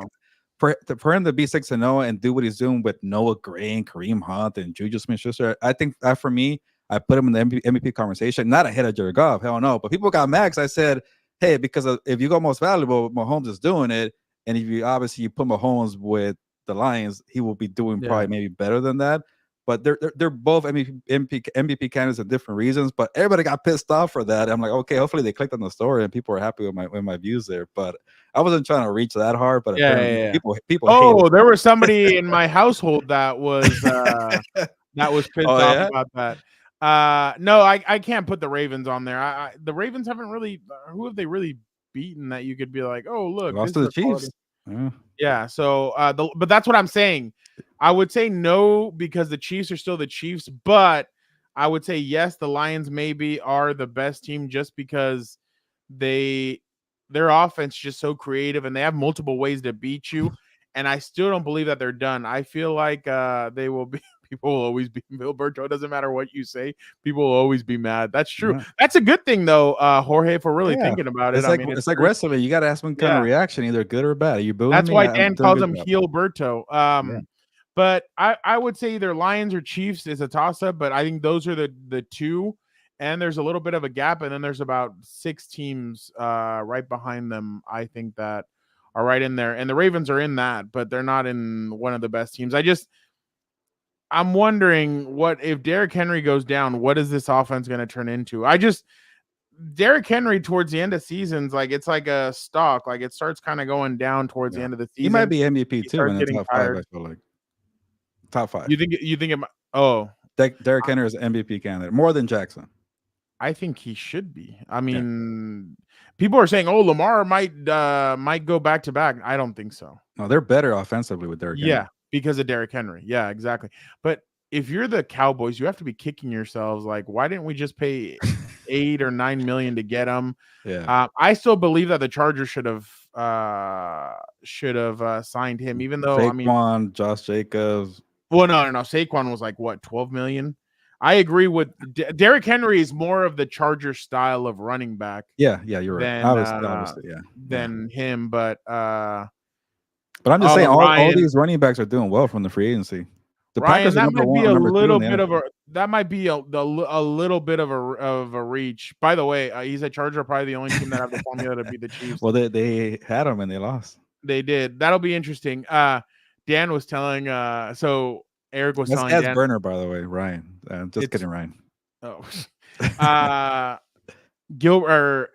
for him to be 6-0 and do what he's doing with Noah Gray and Kareem Hunt and Juju Smith-Schuster, I think that for me, I put him in the MVP conversation, not ahead of Jared Goff. Hell no. But people got mad because I said, hey, because if you go most valuable, Mahomes is doing it, and if you put Mahomes with the Lions, he will be doing probably maybe better than that. But they're both MVP candidates for different reasons. But everybody got pissed off for that. I'm like, okay, hopefully they clicked on the story and people are happy with my views there. But I wasn't trying to reach that hard. But people. Oh, there was somebody in my household that was pissed off about that. No, I can't put the Ravens on there. The Ravens haven't really. Who have they really beaten that you could be like, oh look, lost to the Chiefs. Yeah. So, but that's what I'm saying. I would say no because the Chiefs are still the Chiefs, but I would say yes. The Lions maybe are the best team just because their offense is just so creative and they have multiple ways to beat you. And I still don't believe that they're done. I feel like they will be. People will always be Gilberto. It doesn't matter what you say. People will always be mad. That's true. Yeah. That's a good thing, though, Jorge, if we're really thinking about it. It's like wrestling. You got to ask one kind of reaction, either good or bad. Are you booing That's me? why Dan calls him Gilberto. But I would say either Lions or Chiefs is a toss-up, but I think those are the two. And there's a little bit of a gap, and then there's about 6 teams right behind them, I think, that are right in there. And the Ravens are in that, but they're not in one of the best teams. I'm wondering what if Derrick Henry goes down, what is this offense going to turn into? Derrick Henry towards the end of seasons, like it's like a stock, like it starts kind of going down towards the end of the season. He might be MVP too in the top 5, I feel like. Top 5. You think it might, Derrick Henry is an MVP candidate, more than Jackson. I think he should be. I mean, people are saying, Lamar might go back to back. I don't think so. No, they're better offensively with Derrick Henry. Yeah. Because of Derrick Henry. Yeah, exactly. But if you're the Cowboys, you have to be kicking yourselves. Like, why didn't we just pay $8 or $9 million to get him? Yeah. I still believe that the Chargers should have signed him, even though Saquon, Josh Jacobs. Well, no. Saquon was like what, $12 million? I agree with Derrick Henry is more of the Charger style of running back. Yeah, you're right. Obviously, than him, but I'm just saying, all these running backs are doing well from the free agency. The Packers are number one, number two. That might be a little bit of a reach. By the way, he's a Charger, probably the only team that have the formula to beat the Chiefs. Well, they had him and they lost. They did. That'll be interesting. Dan was telling. So Eric was telling. That's Burner, by the way, Ryan. Just kidding, Ryan. Oh.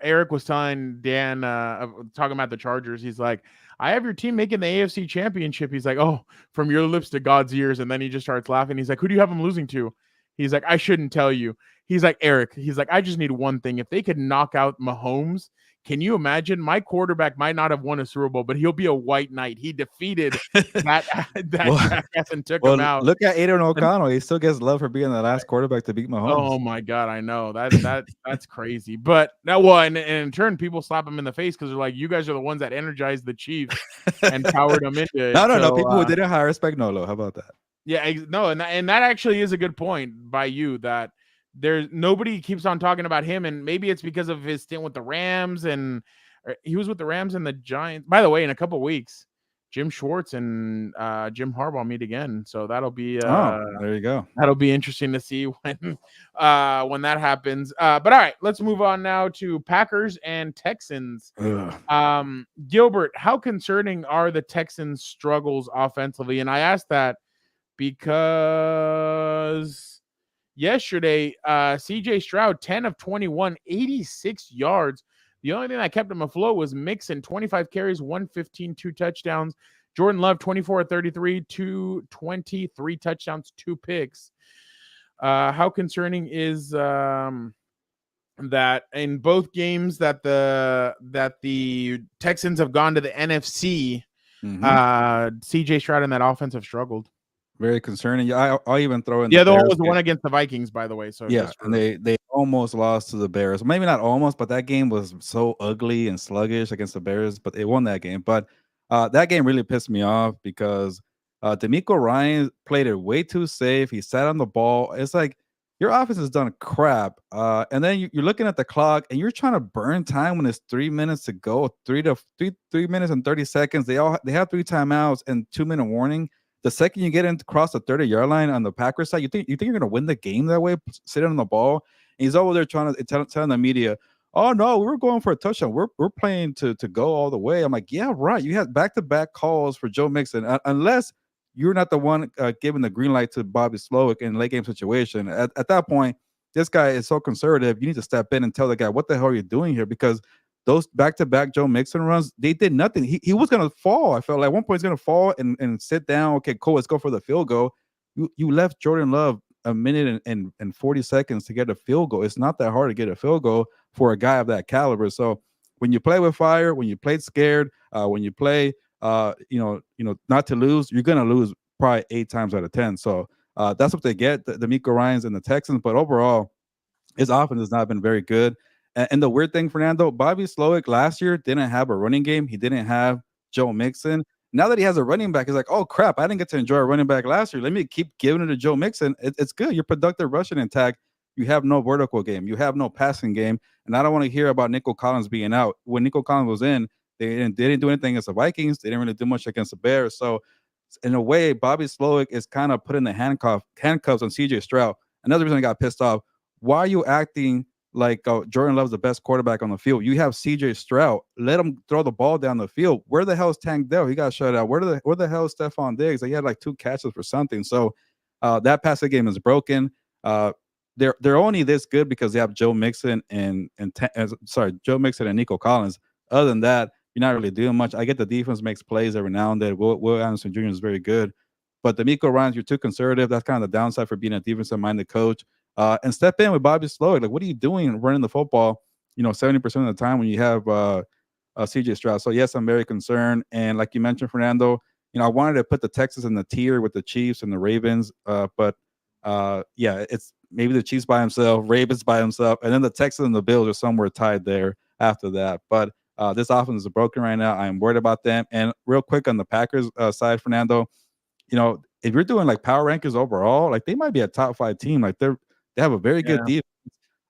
Eric was telling Dan, talking about the Chargers. He's like, I have your team making the AFC Championship. He's like, oh, from your lips to God's ears. And then he just starts laughing. He's like, who do you have them losing to? He's like, I shouldn't tell you. He's like, Eric, he's like, I just need one thing. If they could knock out Mahomes, can you imagine? My quarterback might not have won a Super Bowl, but he'll be a white knight. He defeated that jackass and took him out. Look at Aiden O'Connell. He still gets love for being the last quarterback to beat Mahomes. Oh my God, I know that's crazy. But and in turn, people slap him in the face because they're like, you guys are the ones that energized the Chiefs and powered them into it. No. People who didn't hire Spagnuolo. How about that? Yeah, no, and that actually is a good point by you that. There's nobody keeps on talking about him, and maybe it's because of his stint with the Rams, and he was with the Rams and the Giants. By the way, in a couple of weeks, Jim Schwartz and Jim Harbaugh meet again, so that'll be there you go. That'll be interesting to see when that happens. But all right, let's move on now to Packers and Texans. Gilbert, how concerning are the Texans' struggles offensively? And I asked that because yesterday, CJ Stroud, 10 of 21, 86 yards. The only thing that kept him afloat was Mixon, 25 carries, 115, 2 touchdowns. Jordan Love, 24 of 33, 220, 3 touchdowns, 2 picks. How concerning is that in both games that the Texans have gone to the NFC, CJ Stroud and that offense have struggled. Very concerning. I'll even throw in the other one Bears was the game. one against the Vikings, by the way. So yeah, and they almost lost to the Bears. Maybe not almost, but that game was so ugly and sluggish against the Bears. But they won that game. But that game really pissed me off because D'Amico Ryan played it way too safe. He sat on the ball. It's like your offense has done crap. And then you're looking at the clock and you're trying to burn time when it's 3 minutes to go. 3 minutes and 30 seconds. They have 3 timeouts and 2-minute warning. The second you get across the 30-yard line on the Packers side, you think you're going to win the game that way, sitting on the ball. And he's over there trying to telling the media, "Oh no, we were going for a touchdown. We're playing to go all the way." I'm like, "Yeah, right. You had back-to-back calls for Joe Mixon, unless you're not the one giving the green light to Bobby Slowick in late game situation. At that point, this guy is so conservative. You need to step in and tell the guy, what the hell are you doing here? Because those back-to-back Joe Mixon runs, they did nothing. He was going to fall. I felt like at one point he's going to fall and sit down. Okay, cool, let's go for the field goal. You left Jordan Love a minute and 40 seconds to get a field goal. It's not that hard to get a field goal for a guy of that caliber. So when you play with fire, when you play scared, when you play not to lose, you're going to lose probably 8 times out of 10. So that's what they get, the Miko Ryans and the Texans. But overall, his offense has not been very good. And the weird thing, Fernando, Bobby Slowick last year didn't have a running game. He didn't have Joe Mixon. Now that he has a running back, he's like, oh, crap, I didn't get to enjoy a running back last year. Let me keep giving it to Joe Mixon. It's good. You're productive rushing attack. You have no vertical game. You have no passing game. And I don't want to hear about Nico Collins being out. When Nico Collins was in, they didn't do anything against the Vikings. They didn't really do much against the Bears. So in a way, Bobby Slowick is kind of putting the handcuffs on CJ Stroud. Another reason I got pissed off, why are you acting like Jordan Love's the best quarterback on the field? You have CJ Stroud. Let him throw the ball down the field. Where the hell is Tank Dell? He got shut out. Where the hell is Stephon Diggs? He had like 2 catches for something. So that passing game is broken. They're only this good because they have Joe Mixon and Nico Collins. Other than that, you're not really doing much. I get the defense makes plays every now and then. Will Anderson Jr. is very good. But the Miko Ryans, you're too conservative. That's kind of the downside for being a defensive-minded coach. And step in with Bobby Slowick. Like, what are you doing running the football, 70% of the time when you have CJ Stroud? So, yes, I'm very concerned. And like you mentioned, Fernando, I wanted to put the Texans in the tier with the Chiefs and the Ravens. But it's maybe the Chiefs by himself, Ravens by himself, and then the Texans and the Bills are somewhere tied there after that. But this offense is broken right now. I'm worried about them. And real quick on the Packers side, Fernando, if you're doing like power rankings overall, like they might be a top 5 team. Like they have a very good defense,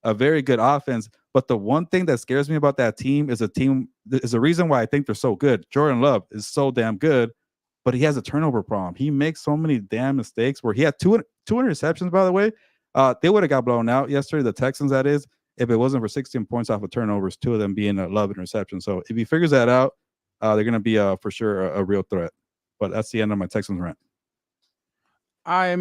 a very good offense. But the one thing that scares me about that team is a reason why I think they're so good. Jordan Love is so damn good, but he has a turnover problem. He makes so many damn mistakes where he had two interceptions, by the way. They would have got blown out yesterday, the Texans, that is, if it wasn't for 16 points off of turnovers, 2 of them being a Love interception. So if he figures that out, they're going to be for sure a real threat. But that's the end of my Texans rant. I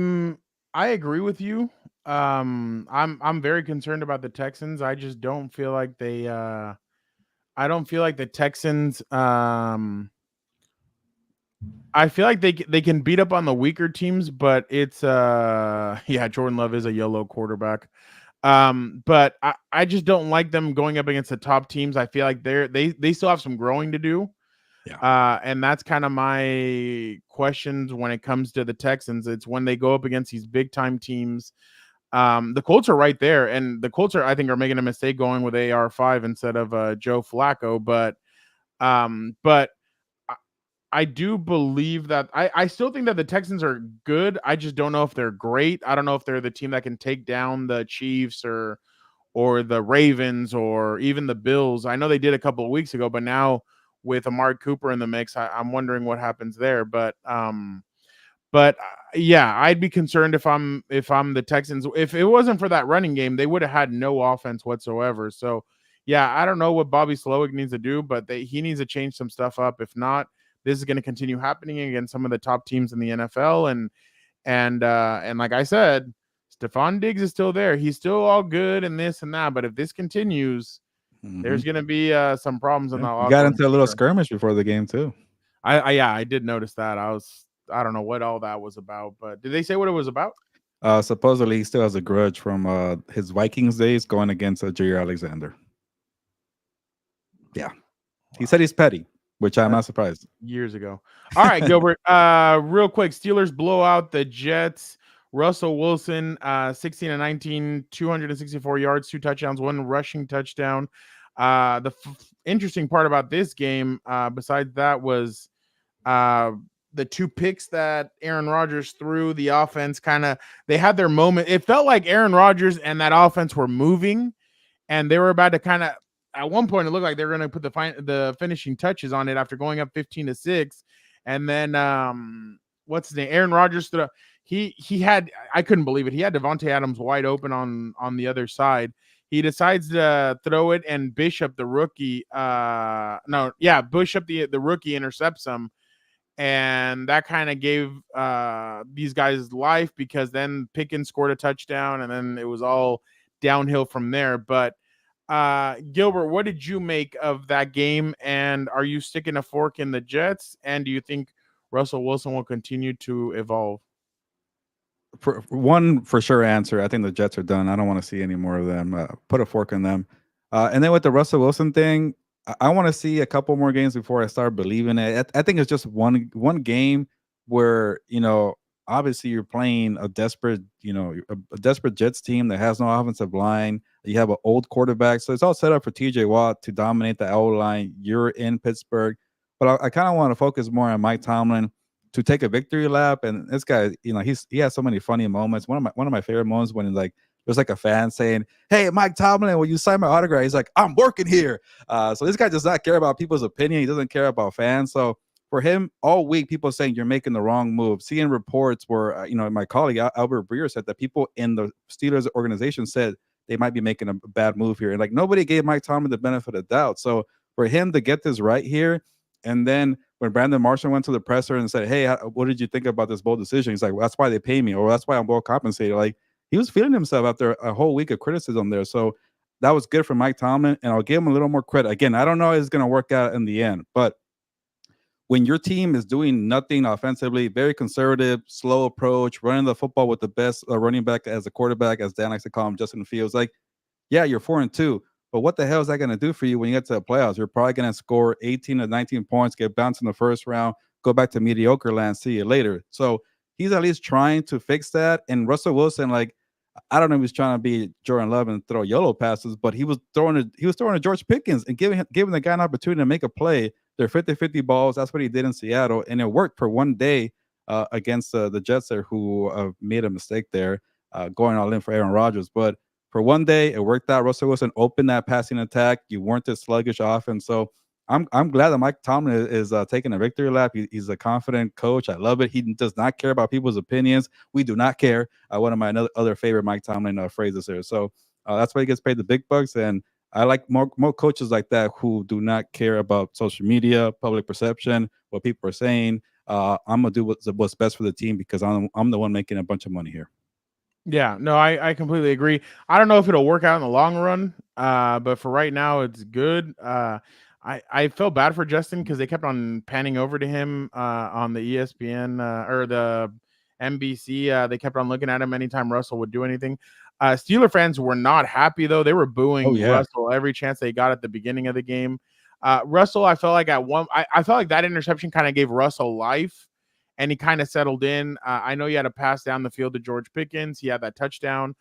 agree with you. I'm very concerned about the Texans. I just don't feel like they I don't feel like the Texans I feel like they can beat up on the weaker teams, but it's Jordan Love is a YOLO quarterback. But I just don't like them going up against the top teams. I feel like they still have some growing to do. Yeah. And that's kind of my questions when it comes to the Texans. It's when they go up against these big time teams. The Colts are right there, and the Colts I think are making a mistake going with AR5 instead of Joe Flacco. But I do believe that I still think that the Texans are good. I just don't know if they're great. I don't know if they're the team that can take down the Chiefs or the Ravens or even the Bills. I know they did a couple of weeks ago, but now with Amari Cooper in the mix, I'm wondering what happens there. But I'd be concerned if I'm the Texans. If it wasn't for that running game, they would have had no offense whatsoever. So yeah, I don't know what Bobby Slowick needs to do, but he needs to change some stuff up. If not, this is going to continue happening against some of the top teams in the NFL, And like I said, Stephon Diggs is still there. He's still all good and this and that. But if this continues, there's going to be some problems in the locker room. Got room. into a little skirmish before the game too. I did notice that. I don't know what all that was about, but did they say what it was about? Supposedly he still has a grudge from his Vikings days going against Jair Alexander. Yeah. He said he's petty, which I'm not surprised. Years ago. All right, Gilbert. Real quick, Steelers blow out the Jets. Russell Wilson, 16-19, 264 yards, 2 touchdowns, 1 rushing touchdown. The interesting part about this game, besides that, was the 2 picks that Aaron Rodgers threw. The offense they had their moment. It felt like Aaron Rodgers and that offense were moving, and they were about to at one point, it looked like they were going to put the finishing touches on it after going up 15-6. And then, what's his name? Aaron Rodgers threw. He had, I couldn't believe it. He had Devontae Adams wide open on the other side. He decides to throw it, and Bishop, the rookie, Bishop, the rookie, intercepts him. And that kind of gave these guys life, because then Pickens scored a touchdown, and then it was all downhill from there. But Gilbert, what did you make of that game? And are you sticking a fork in the Jets? And do you think Russell Wilson will continue to evolve? For one for sure answer, I think the Jets are done. I don't want to see any more of them. Put a fork in them. And then with the Russell Wilson thing, I want to see a couple more games before I start believing it. I think it's just one game where, obviously you're playing a desperate Jets team that has no offensive line. You have an old quarterback, so it's all set up for TJ Watt to dominate the O line. You're in Pittsburgh, but I kind of want to focus more on Mike Tomlin to take a victory lap. And this guy, he has so many funny moments. One of my favorite moments when there's like a fan saying, "Hey, Mike Tomlin, will you sign my autograph?" He's like, "I'm working here." So this guy does not care about people's opinion. He doesn't care about fans. So for him, all week, people saying you're making the wrong move. Seeing reports where, my colleague Albert Breer said that people in the Steelers organization said they might be making a bad move here. And nobody gave Mike Tomlin the benefit of doubt. So for him to get this right here, and then when Brandon Marshall went to the presser and said, "Hey, what did you think about this bold decision?" He's like, "Well, that's why they pay me, or that's why I'm well compensated." He was feeling himself after a whole week of criticism there. So that was good for Mike Tomlin, and I'll give him a little more credit. Again, I don't know if it's going to work out in the end, but when your team is doing nothing offensively, very conservative, slow approach, running the football with the best running back as a quarterback, as Dan likes to call him, Justin Fields, yeah, you're 4-2, but what the hell is that going to do for you when you get to the playoffs? You're probably going to score 18 to 19 points, get bounced in the first round, go back to mediocre land, see you later. So he's at least trying to fix that. And Russell Wilson, I don't know if he's trying to be Jordan Love and throw YOLO passes, but he was throwing to George Pickens and giving the guy an opportunity to make a play. They're 50-50 balls. That's what he did in Seattle, and it worked for one day against the Jets there, who made a mistake there, going all in for Aaron Rodgers. But for one day, it worked out. Russell Wilson opened that passing attack. You weren't this sluggish offense. So I'm glad that Mike Tomlin is taking a victory lap. He's a confident coach. I love it. He does not care about people's opinions. We do not care. One of my other favorite Mike Tomlin phrases there. So that's why he gets paid the big bucks. And I like more coaches like that who do not care about social media, public perception, what people are saying. I'm gonna do what's best for the team, because I'm the one making a bunch of money here. Yeah, no, I completely agree. I don't know if it'll work out in the long run, but for right now, it's good. I felt bad for Justin because they kept on panning over to him on the ESPN or the NBC. They kept on looking at him anytime Russell would do anything. Steeler fans were not happy, though. They were booing Russell every chance they got at the beginning of the game. Russell, I felt like I felt like that interception kind of gave Russell life, and he kind of settled in. I know he had a pass down the field to George Pickens. He had that touchdown.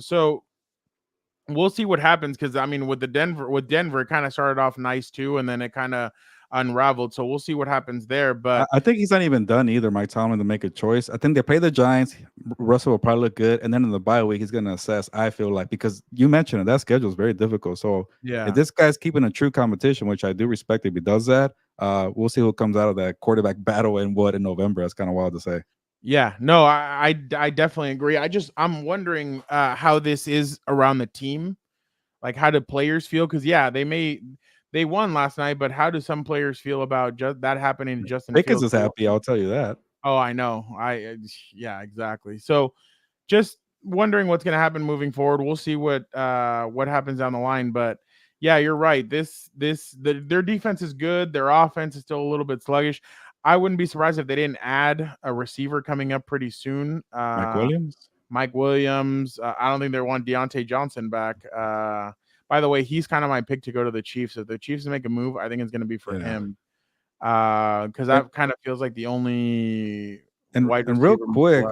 So we'll see what happens, because with Denver, it kind of started off nice too, and then it kind of unraveled. So we'll see what happens there. But I think he's not even done either, Mike Tomlin, to make a choice. I think they play the Giants. Russell will probably look good, and then in the bye week, he's going to assess. I feel like, because you mentioned it, that schedule is very difficult. So if this guy's keeping a true competition, which I do respect if he does that, we'll see who comes out of that quarterback battle in November. That's kind of wild to say. Yeah, no, I definitely agree. I'm wondering how this is around the team, like how do players feel? Because they won last night, but how do some players feel about that happening to Justin Pickens Fields? is happy, I'll tell you that. Oh, I know. Yeah, exactly. So just wondering what's going to happen moving forward. We'll see what happens down the line, but yeah, you're right. Their defense is good. Their offense is still a little bit sluggish. I wouldn't be surprised if they didn't add a receiver coming up pretty soon. Mike Williams. Mike Williams. I don't think they want Deontay Johnson back. By the way, he's kind of my pick to go to the Chiefs. If the Chiefs make a move, I think it's going to be for him. Because that kind of feels like the only wide receiver. And real quick,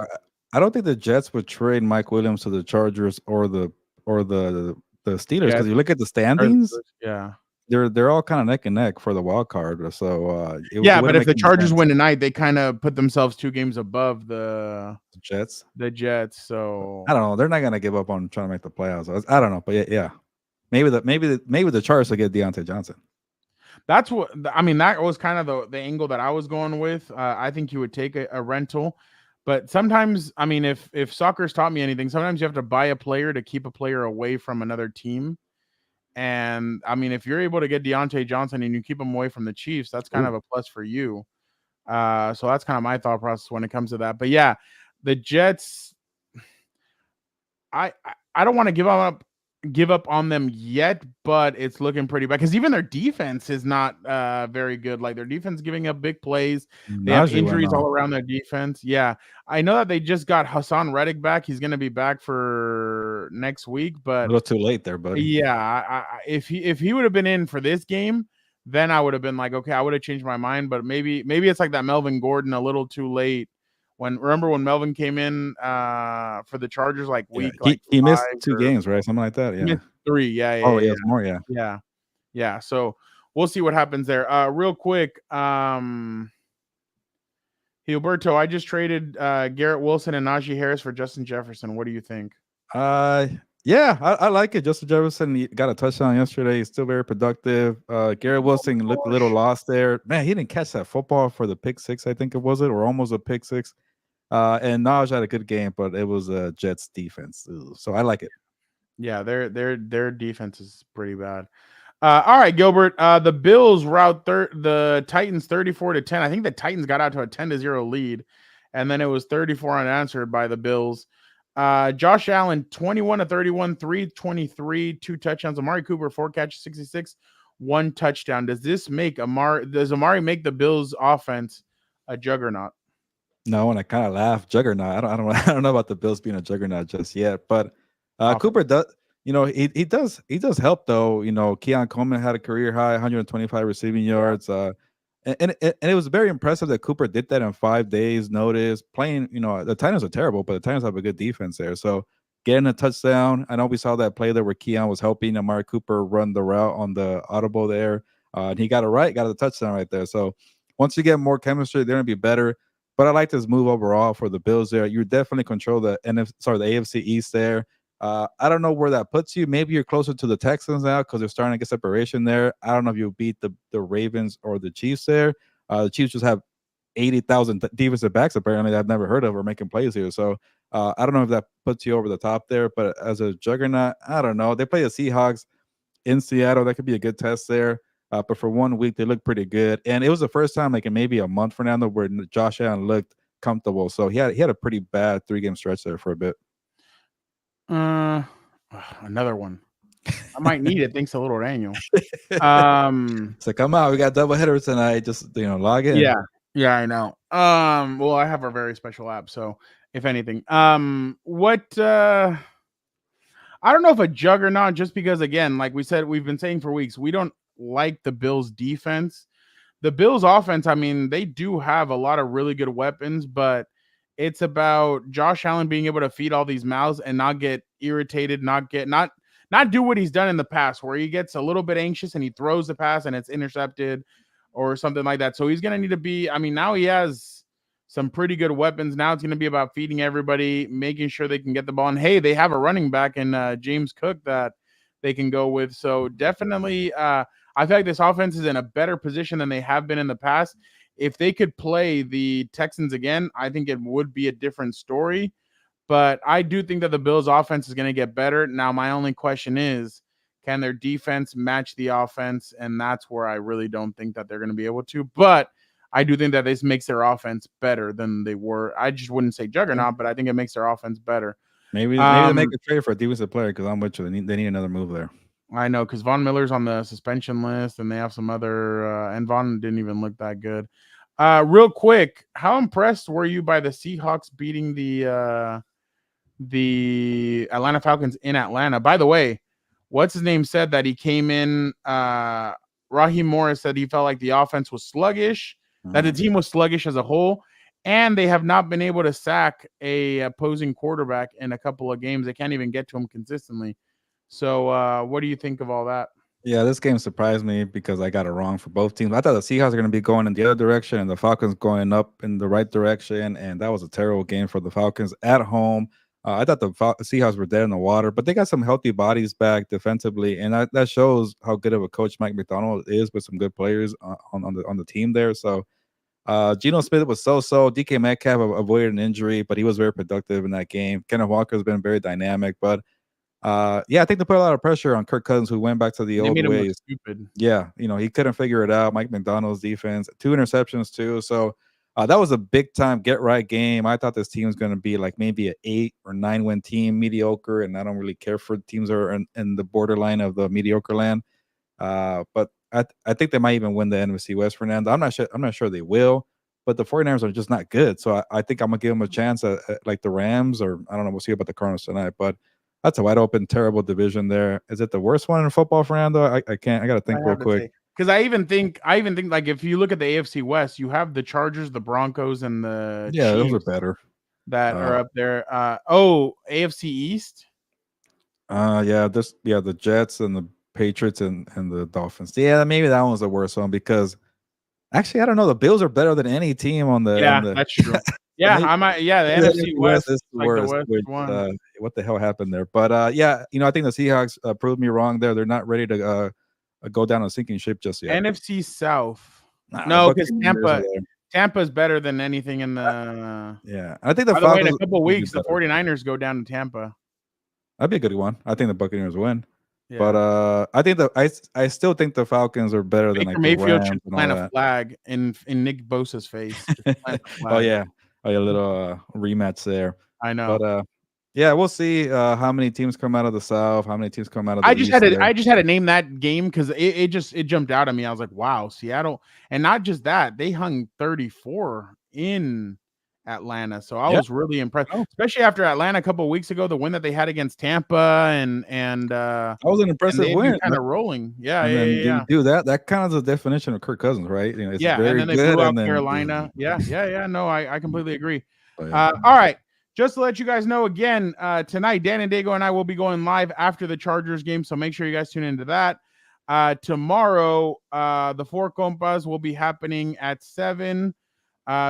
I don't think the Jets would trade Mike Williams to the Chargers or the Steelers, because you look at the standings. Yeah. They're all kind of neck and neck for the wild card. So but if the Chargers win tonight, they kind of put themselves 2 games above the Jets. So I don't know. They're not gonna give up on trying to make the playoffs. I don't know, but yeah. Maybe the Chargers will get Deontay Johnson. That's what I mean. That was kind of the angle that I was going with. I think you would take a rental, but sometimes, I mean, if soccer's taught me anything, sometimes you have to buy a player to keep a player away from another team. And I mean, if you're able to get Deontay Johnson and you keep him away from the Chiefs, that's kind of a plus for you. So that's kind of my thought process when it comes to that. But yeah, the Jets, I don't want to give up on them yet, but it's looking pretty bad because even their defense is not very good. Like, their defense giving up big plays. They have injuries all around their defense. Yeah, I know that they just got Hassan Reddick back. He's going to be back for next week, but a little too late there, buddy. Yeah, if he would have been in for this game, then I would have been like, okay, I would have changed my mind. But maybe it's like that Melvin Gordon a little too late. Remember when Melvin came in for the Chargers he missed 2 games, right? Something like that. Yeah, 3. Yeah. Oh, yeah, more. Yeah. So we'll see what happens there. Real quick, Gilberto, I just traded Garrett Wilson and Najee Harris for Justin Jefferson. What do you think? Yeah, I like it. Justin Jefferson, he got a touchdown yesterday. He's still very productive. Garrett Wilson looked a little lost there. Man, he didn't catch that football for the pick 6, I think it was, or almost a pick 6. And Najee had a good game, but it was a Jets defense. So I like it. Yeah, their defense is pretty bad. All right, Gilbert. The Bills rout the Titans 34-10. I think the Titans got out to a 10-0 lead, and then it was 34 unanswered by the Bills. Josh Allen 21-31, 323, 2 touchdowns. Amari Cooper 4 catches, 66, 1 touchdown. Does Amari make the Bills offense a juggernaut? No, and I kind of laugh. Juggernaut. I don't know about the Bills being a juggernaut just yet, but Cooper does. He does help though. Keon Coleman had a career high 125 receiving yards. And it was very impressive that Cooper did that in 5 days notice. Playing, the Titans are terrible, but the Titans have a good defense there. So getting a touchdown. I know we saw that play there where Keon was helping Amari Cooper run the route on the audible there, and he got it right, got the touchdown right there. So once you get more chemistry, they're gonna be better. But I like this move overall for the Bills there. You definitely control the AFC East there. I don't know where that puts you. Maybe you're closer to the Texans now because they're starting to get separation there. I don't know if you'll beat the Ravens or the Chiefs there. The Chiefs just have 80,000 defensive backs apparently that I've never heard of or making plays here. So I don't know if that puts you over the top there. But as a juggernaut, I don't know. They play the Seahawks in Seattle. That could be a good test there. But for 1 week, they look pretty good. And it was the first time, like in maybe a month from now, where Josh Allen looked comfortable. So he had a pretty bad 3-game stretch there for a bit. Another one. I might need it. Thanks a little, Daniel. So come on, we got double headers tonight. Just log in. Yeah, I know. Well, I have a very special app, so if anything, I don't know if a juggernaut, just because, again, like we said, we've been saying for weeks, we don't like the Bills defense. The Bills offense, I mean, they do have a lot of really good weapons, but it's about Josh Allen being able to feed all these mouths and not get irritated, not do what he's done in the past, where he gets a little bit anxious and he throws the pass and it's intercepted or something like that. So he's going to need to be, I mean, now he has some pretty good weapons. Now it's going to be about feeding everybody, making sure they can get the ball. And hey, they have a running back in James Cook that they can go with. So definitely, I feel like this offense is in a better position than they have been in the past. If they could play the Texans again, I think it would be a different story. But I do think that the Bills' offense is going to get better. Now, my only question is, can their defense match the offense? And that's where I really don't think that they're going to be able to. But I do think that this makes their offense better than they were. I just wouldn't say juggernaut, but I think it makes their offense better. Maybe they make a trade for a defensive player because I'm with you. They need another move there. I know, because Von Miller's on the suspension list, and they have some other and Von didn't even look that good. Real quick, how impressed were you by the Seahawks beating the Atlanta Falcons in Atlanta? By the way, what's his name said that he came in. Raheem Morris said he felt like the offense was sluggish, that the team was sluggish as a whole, and they have not been able to sack a opposing quarterback in a couple of games. They can't even get to him consistently. So, what do you think of all that? Yeah, this game surprised me because I got it wrong for both teams. I thought the Seahawks are going to be going in the other direction and the Falcons going up in the right direction, and that was a terrible game for the Falcons at home. I thought the Seahawks were dead in the water, but they got some healthy bodies back defensively, and that shows how good of a coach Mike McDonald is with some good players on the team there. So, Geno Smith was so. DK Metcalf avoided an injury, but he was very productive in that game. Kenneth Walker has been very dynamic, but I think they put a lot of pressure on Kirk Cousins, who went back to the old ways. Stupid. Yeah, he couldn't figure it out. Mike McDonald's defense, 2 interceptions too. So that was a big time get right game. I thought this team was going to be like maybe an 8 or 9 win team, mediocre, and I don't really care for teams that are in the borderline of the mediocre land. But I think they might even win the NFC West, Fernando. I'm not sure they will, but the 49ers are just not good. So I think I'm gonna give them a chance at like the Rams, or I don't know. We'll see about the Cardinals tonight, but that's a wide open, terrible division there. Is it the worst one in football, Fernando? I got to think real quick. Because I even think like if you look at the AFC West, you have the Chargers, the Broncos, and the Chiefs those are better that are up there. AFC East. The Jets and the Patriots and the Dolphins. Yeah, maybe that one's the worst one because actually I don't know. The Bills are better than any team on the. Yeah, that's true. Yeah, the NFC West is the worst. one. What the hell happened there? But I think the Seahawks proved me wrong there. They're not ready to go down a sinking ship just yet. NFC South. No, because Tampa's better than anything in the. Yeah, I think by the way, in a couple of weeks, the 49ers go down to Tampa. That'd be a good one. I think the Buccaneers win. Yeah. But I think I still think the Falcons are better than like Mayfield the Rams should plant a flag in Nick Bosa's face. Oh yeah, a little rematch there. I know. But we'll see how many teams come out of the South, how many teams come out of the East. I just had to name that game because it jumped out at me. I was like, wow, Seattle, and not just that, they hung 34 in Atlanta. So I was really impressed, especially after Atlanta a couple of weeks ago, the win that they had against Tampa, and that was an impressive win. Kind of rolling. Yeah. You do that. That kind of is the definition of Kirk Cousins, right? It's very and then they blew out Carolina. Yeah. No, I completely agree. All right. Just to let you guys know again, tonight, Dan and Dago and I will be going live after the Chargers game. So make sure you guys tune into that. Tomorrow, the 4 Compas will be happening at 7.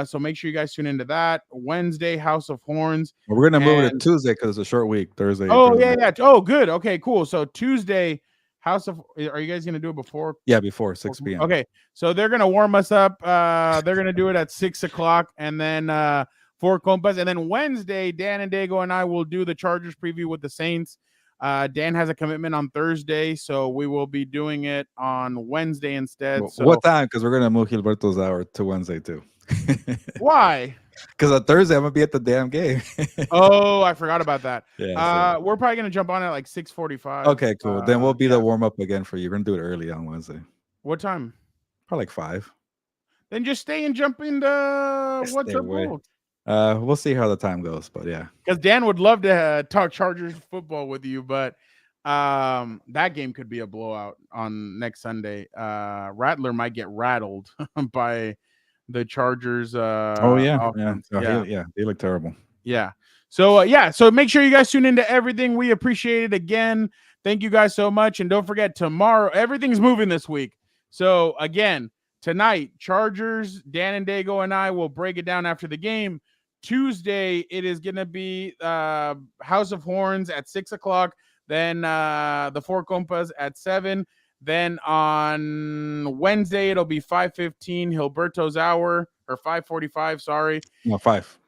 So make sure you guys tune into that. Wednesday, House of Horns. Well, we're going to move it to Tuesday because it's a short week. Thursday. Yeah. Oh, good. Okay, cool. So Tuesday, House of. Are you guys going to do it before? Yeah, before 6 p.m. Okay. So they're going to warm us up. They're going to do it at 6 o'clock, and then 4 Compas. And then Wednesday, Dan and Dago and I will do the Chargers preview with the Saints. Dan has a commitment on Thursday, so we will be doing it on Wednesday instead. So what time? Because we're going to move Gilberto's hour to Wednesday too. Why? Because on Thursday I'm gonna be at the damn game. Oh, I forgot about that. Yeah, we're probably gonna jump on at like 6:45. Okay, cool. Then we'll be the warm up again for you. We're gonna do it early on Wednesday. What time? Probably like 5. Then just stay and jump into what's up. We'll see how the time goes, but yeah. Because Dan would love to talk Chargers football with you, but that game could be a blowout on next Sunday. Rattler might get rattled by the Chargers. They look terrible. Yeah. So make sure you guys tune into everything. We appreciate it again. Thank you guys so much. And don't forget, tomorrow, everything's moving this week. So again, tonight, Chargers, Dan and Dago and I will break it down after the game. Tuesday, it is going to be House of Horns at 6 o'clock. Then the 4 Compas at 7. Then on Wednesday, it'll be 5:15, Gilberto's hour, or 5:45, sorry. No, 5.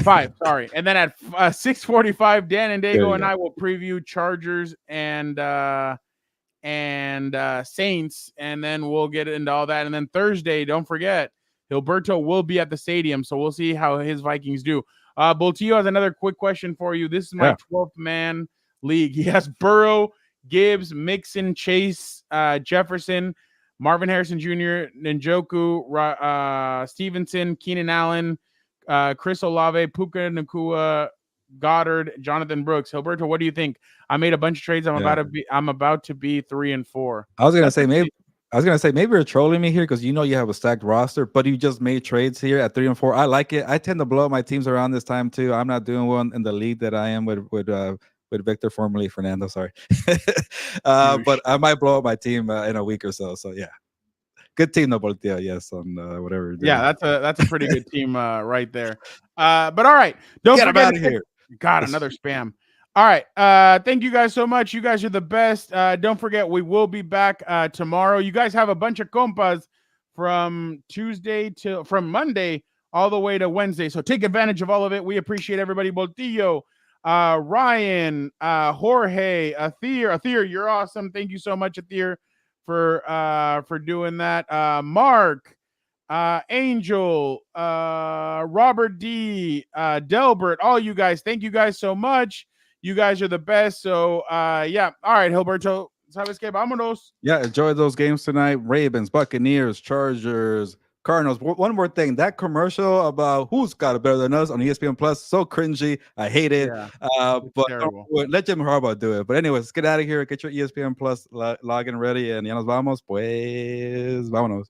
5, sorry. And then at 6:45, Dan and Dago and I will preview Chargers and Saints, and then we'll get into all that. And then Thursday, don't forget, Gilberto will be at the stadium, so we'll see how his Vikings do. Boltillo has another quick question for you. This is my 12th man league. He has Burrow, Gibbs, Mixon, Chase, Jefferson, Marvin Harrison Jr., Njoku, Stevenson, Keenan Allen, Chris Olave, Puka Nacua, Goddard, Jonathan Brooks. Gilberto, what do you think? I made a bunch of trades. I'm about to be 3-4. I was gonna say maybe you're trolling me here because you know you have a stacked roster, but you just made trades here at 3-4. I like it. I tend to blow up my teams around this time too. I'm not doing one in the league that I am with Victor, formerly Fernando. Sorry, but I might blow up my team in a week or so. So yeah, good team, no Boltillo. Yes, on whatever. Yeah, that's a pretty good team right there. But all right, don't get forget out of here. God, another spam. All right. Thank you guys so much. You guys are the best. Don't forget, we will be back tomorrow. You guys have a bunch of compas from Monday all the way to Wednesday. So take advantage of all of it. We appreciate everybody. Boltillo, Ryan, Jorge, Athir, you're awesome. Thank you so much, Athir, for doing that. Mark, Angel, Robert D, Delbert, all you guys. Thank you guys so much. You guys are the best. So, yeah. All right, Gilberto. ¿Sabes qué? Vámonos. Yeah, enjoy those games tonight. Ravens, Buccaneers, Chargers, Cardinals. One more thing. That commercial about who's got it better than us on ESPN Plus, so cringy. I hate it. Yeah, but let Jim Harbaugh do it. But anyways, let's get out of here. Get your ESPN Plus login ready. And ya nos vamos. Pues, vámonos.